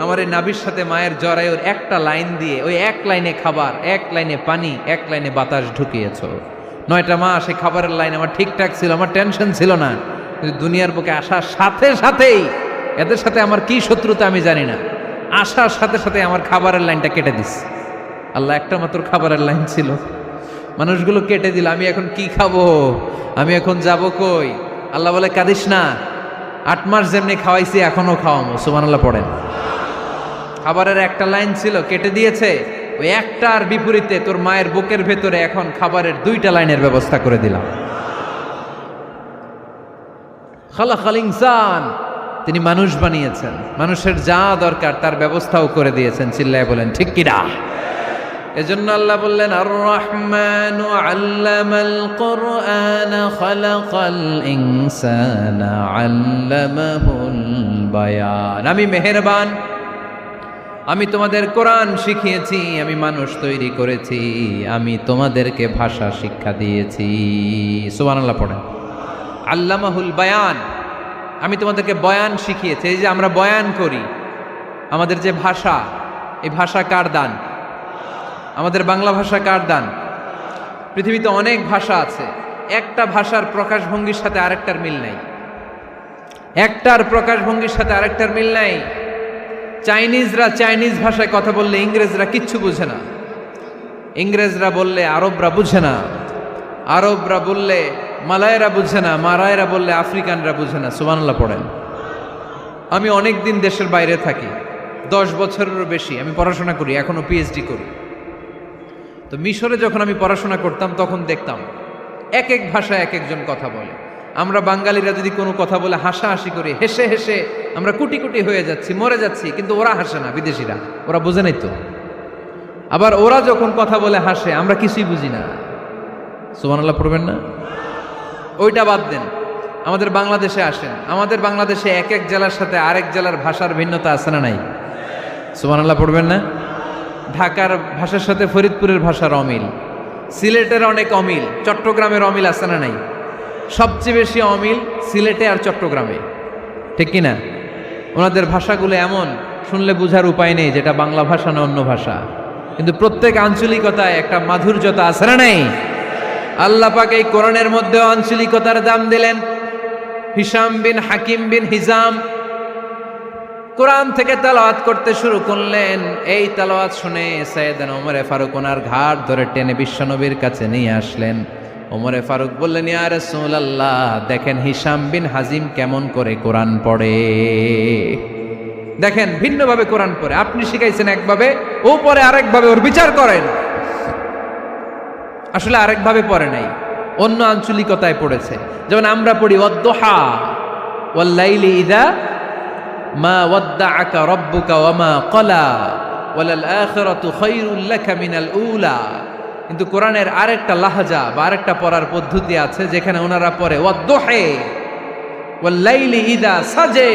আমার এই নাভির সাথে মায়ের জরায়ুর একটা লাইন দিয়ে, ওই এক লাইনে খাবার, এক লাইনে পানি, এক লাইনে বাতাস ঢুকিয়েছ। 9টা মাস এই খাবারের লাইন আমার ঠিকঠাক ছিল, আমার টেনশন ছিল না। দুনিয়ার বুকে আসার সাথে সাথেই, এদের সাথে আমার কি শত্রুতা আমি জানি না, আসার সাথে সাথে আমার খাবারের লাইনটা কেটে দিস। আল্লাহ, একটা মাত্র খাবারের লাইন ছিল, মানুষগুলো কেটে দিল। আমি এখন কি খাবো? আমি এখন যাব কই? আল্লাহ বলে, কাঁদিস না, 8 মাস যেমনি খাওয়াইছি এখনো খাওয়াবো। সুবহানাল্লাহ পড়েন। খাবারের একটা লাইন ছিল, কেটে দিয়েছে। ওই একটার বিপরীতে তোর মায়ের বুকের ভেতরে এখন খাবারের 2টা লাইনের ব্যবস্থা করে দিলাম। খালাকাল ইনসান, তিনি মানুষ বানিয়েছেন, মানুষের যা দরকার তার ব্যবস্থাও করে দিয়েছেন। চিল্লায় বলেন ঠিক কিনা? এজন্য আল্লাহ বললেন, আর রহমানু আল্লামাল কুরআন খালাকাল ইনসানা আল্লামাহুল বায়ান। আমি মেহেরবান, আমি তোমাদের কোরআন শিখিয়েছি, আমি মানুষ তৈরি করেছি, আমি তোমাদেরকে ভাষা শিক্ষা দিয়েছি। সুবহানাল্লাহ পড়েন। আল্লামাহুল বায়ান, আমি তোমাদেরকে বয়ান শিখিয়েছি। এই যে আমরা বয়ান করি, আমাদের যে ভাষা, এই ভাষা কার দান? আমাদের বাংলা ভাষা কার দান? পৃথিবীতে অনেক ভাষা আছে, একটা ভাষার প্রকাশভঙ্গির সাথে আরেকটার মিল নাই, একটার প্রকাশভঙ্গির সাথে আরেকটার মিল নাই। চাইনিজরা চাইনিজ ভাষায় কথা বললে ইংরেজরা কিচ্ছু বুঝে না, ইংরেজরা বললে আরবরা বুঝে না, আরবরা বললে মালায়রা বুঝে না, মারায়রা বললে আফ্রিকানরা বুঝে না। সুবহানাল্লাহ পড়েন। আমি অনেক দিন দেশের বাইরে থাকি, 10 বছরেরও বেশি আমি পড়াশোনা করি, এখনো পিএইচডি করি। তো মিশরে যখন আমি পড়াশোনা করতাম তখন দেখতাম এক এক ভাষায় এক একজন কথা বলে। আমরা বাঙালিরা যদি কোনো কথা বলে হাসাহাসি করি, হেসে হেসে আমরা কুটি কুটি হয়ে যাচ্ছি, মরে যাচ্ছি, কিন্তু ওরা হাসে না, বিদেশিরা, ওরা বুঝে নাই তো। আবার ওরা যখন কথা বলে হাসে, আমরা কিছুই বুঝি না। সুবহানাল্লাহ পড়বেন না? ওইটা বাদ দেন, আমাদের বাংলাদেশে আসেন, আমাদের বাংলাদেশে এক এক জেলার সাথে আরেক জেলার ভাষার ভিন্নতা আছে না নাই? সুবহানাল্লাহ পড়বেন না? ঢাকার ভাষার সাথে ফরিদপুরের ভাষার অমিল, সিলেটের অনেক অমিল, চট্টগ্রামের অমিল আছে না নাই? সবচেয়ে বেশি অমিল সিলেটে আর চট্টগ্রামে, ঠিক কিনা? ওনাদের ভাষাগুলো এমন, শুনলে বোঝার উপায় নেই যেটা বাংলা ভাষা না অন্য ভাষা, কিন্তু প্রত্যেক আঞ্চলিকতায় একটা মাধুর্যতা আছে না নেই? আল্লাহ পাক এই কোরআনের মধ্যেও আঞ্চলিকতার দাম দিলেন। হিশাম বিন হাকিম বিন হিজাম কোরআন থেকে তেলাওয়াত করতে শুরু করলেন। এই তেলাওয়াত শুনে সাইয়েদনা ওমরে ফারুক ওনার ঘাট ধরে টেনে বিশ্বনবীর কাছে নিয়ে আসলেন। ওমরে ফারুক বললেন, ইয়া রাসূলুল্লাহ, দেখেন হিশাম বিন হাজিম কেমন করে কোরআন পড়ে। দেখেন ভিন্নভাবে কোরআন পড়ে, আপনি শিখাইছেন একভাবে, ও পড়ে আরেকভাবে, ওর বিচার করেন। আসলে আরেকভাবে পড়ে নাই, অন্য আঞ্চলিকতায় পড়েছে। যেমন আমরা পড়ি ওয়াদ্দুহা ওয়াল লাইলি ইযা মা ওয়াদ্দাআকা রাব্বুকা ওয়া মা ক্বালা ওয়ালাল আখিরাতু খায়রুল লাকা মিনাল উলা। কিন্তু কোরআনের আরেকটা লাহজা বা আরেকটা পড়ার পদ্ধতি আছে যেখানে ওনারা পড়ে ওয়াদ্দুহি ওয়াল লাইলি ইযা সাজে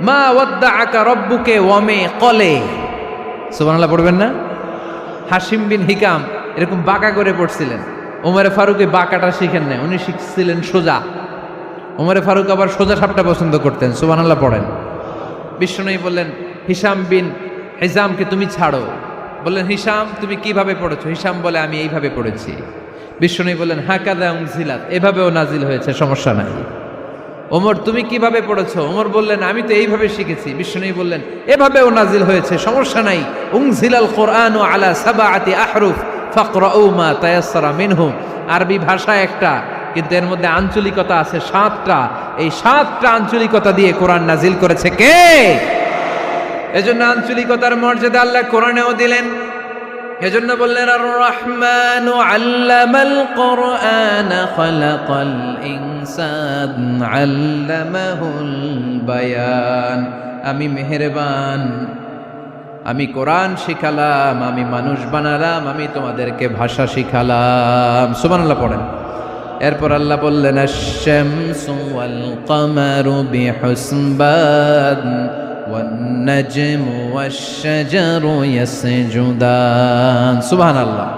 মা ওয়াদ্দাআকা রাব্বুকা ওয়া মা ক্বালা। সুবহানাল্লাহ পড়বেন না? হাশিম বিন হিকাম এরকম বাঁকা করে পড়ছিলেন। ওমরে ফারুক এই বাঁকাটা শিখেন না, উনি শিখছিলেন সোজা। ওমরে ফারুক আবার সোজা সাপটা পছন্দ করতেন। সুবহানাল্লাহ পড়েন। বিশ্বনবী বললেন, হিশাম বিন হিজামকে তুমি ছাড়ো। বললেন, হিশাম তুমি কিভাবে পড়েছো? হিশাম বলে, আমি এইভাবে পড়েছি। বিশ্বনবী বললেন, হাকাযা উনজিলাত, এভাবেও নাজিল হয়েছে, সমস্যা নাই। ওমর তুমি কিভাবে পড়েছো? ওমর বললেন, আমি তো এইভাবে শিখেছি। বিশ্বনবী বললেন, এভাবেও নাজিল হয়েছে, সমস্যা নাই। উনজিলাল কুরআনু আলা সাবআতি আহরুফ ফাকরাউ মা তায়াসসারা মিনহু। আরবি ভাষা একটা, কিন্তু এর মধ্যে আঞ্চলিকতা আছে 7টা। এই 7টা আঞ্চলিকতা দিয়ে কোরআন নাজিল করেছে কে? এজন্য আঞ্চলিকতার মর্যাদা আল্লাহ কোরআনেও দিলেন। এজন্য বললেন, আর রহমানু আল্লামাল কোরআন খালাকাল ইনসান আল্লামাহুল বায়ান। আমি মেহেরবান, আমি কোরআন শিখালাম, আমি মানুষ বানালাম, আমি তোমাদেরকে ভাষা শিখালাম। সুবহানাল্লাহ পড়েন। এরপর আল্লাহ বললেন, আশ-শামসু ওয়াল কামারু বিহুসবান ওয়ান নাজমু ওয়াশ-শাজারু ইয়াসজুদান। সুবহানাল্লাহ।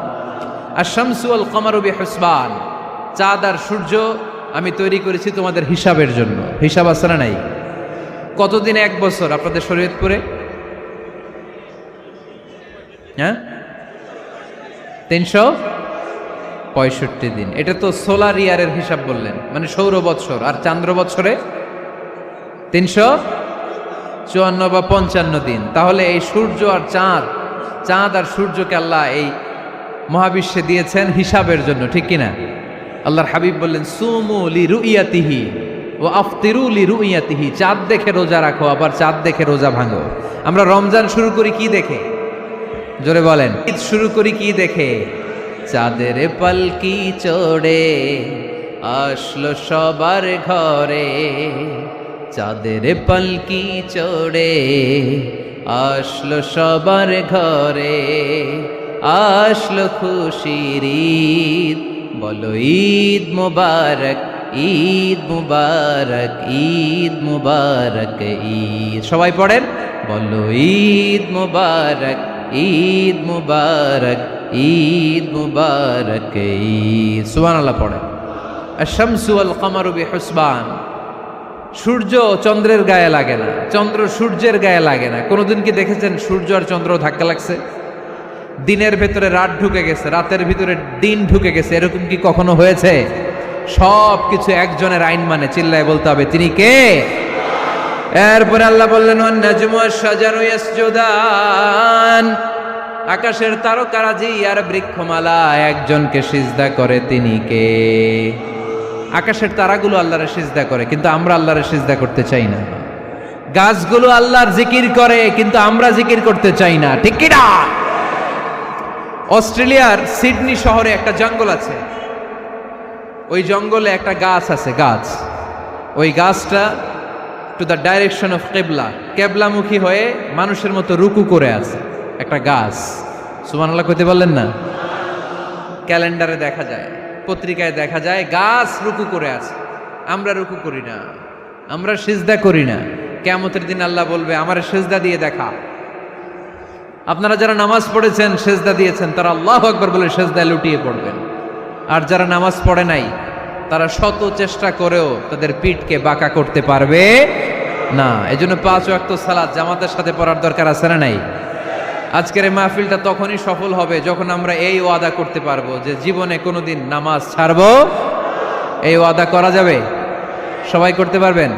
আশ-শামসু ওয়াল কামারু বিহুসবান, চাঁদ আর সূর্য আমি তৈরি করেছি তোমাদের হিসাবের জন্য। হিসাব আছে না নাই? কতদিন এক বছর আপনাদের শরীয়তপুরে? হ্যাঁ, 365 দিন। এটা তো সোলার ইয়ারের হিসাব বললেন, মানে সৌর বৎসর। আর চান্দ্র বৎসরে 354 বা 55 দিন। তাহলে এই সূর্য আর চাঁদ আর সূর্যকে আল্লাহ এই মহাবিশ্বে দিয়েছেন হিসাবের জন্য, ঠিক কিনা? আল্লাহর হাবিব বললেন, সুমু লিরুইয়াতিহি ওয়া আফতিরু লিরুইয়াতিহি। চাঁদ দেখে রোজা রাখো, আবার চাঁদ দেখে রোজা ভাঙো। আমরা রমজান শুরু করি কি দেখে? জোরে বলেন। ঈদ শুরু করি কি দেখে? চাঁদের পালকি চড়ে আসলো সবার ঘরে, চাঁদের পালকি চড়ে আসলো সবার ঘরে, আসলো খুশির ঈদ, বলো ঈদ মুবারক, ঈদ মুবারক, ঈদ মুবারক ঈদ। সবাই পড়েন, বলো ঈদ মুবারক, ঈদ মুবারক, ঈদ মুবারক ঈদ। সুবহানাল্লাহ পড়েন। আশ-শামসু ওয়াল কামারু বিহুসবান, সূর্য চন্দ্রের গায়ে লাগে না, চন্দ্র সূর্যের গায়ে লাগে না। কোনোদিন কি দেখেছেন সূর্য আর চন্দ্র ধাক্কা লাগছে? দিনের ভেতরে রাত ঢুকে গেছে, রাতের ভিতরে দিন ঢুকে গেছে, এরকম কি কখনো হয়েছে? সব কিছু একজনের আইন মানে, চিল্লায় বলতে হবে, তিনি কে? এরপরে আল্লাহ বললেন, ওয়ান নাজমু ওয়াশ-শাজারু ইয়াসজুদান, আকাশের তারকারাজি আর বৃক্ষমালা একজনকে সিজদা করে, তিনি কে? আকাশের তারাগুলো আল্লাহরে সিজদা করে, কিন্তু আমরা আল্লাহরে সিজদা করতে চাই না। গাছগুলো আল্লাহর জিকির করে, কিন্তু আমরা জিকির করতে চাই না, ঠিক কি না? অস্ট্রেলিয়ার সিডনি শহরে একটা জঙ্গল আছে। ওই জঙ্গলে একটা গাছ আছে, গাছ। ওই গাছটা টু দ্য ডাইরেকশন অফ কেবলা, কেবলামুখী হয়ে মানুষের মতো রুকু করে আছে একটা গাছ। সুবহানাল্লাহ কইতে বললেন না? ক্যালেন্ডারে দেখা যায়, পত্রিকায় দেখা যায়, গাছ রুকু করে আছে। আমরা রুকু করি না, আমরা সিজদা করি না। কিয়ামতের দিন আল্লাহ বলবে, আমারে সিজদা দিয়ে দেখা। আপনারা যারা নামাজ পড়েছেন, সিজদা দিয়েছেন, তারা আল্লাহু আকবার বলে সিজদায় লুটিয়ে পড়বেন। আর যারা নামাজ পড়ে নাই, তারা শত চেষ্টা করেও তাদের পিঠকে বাঁকা করতে পারবে না। এজন্য 5 ওয়াক্ত সালাত জামাতের সাথে পড়ার দরকার আছে না নাই? আজকের এই মাহফিলটা তখনই সফল হবে যখন আমরা এই ওয়াদা করতে পারবো যে জীবনে কোনোদিন নামাজ ছাড়বো। এই ওয়াদা করা যাবে? সবাই করতে পারবেন?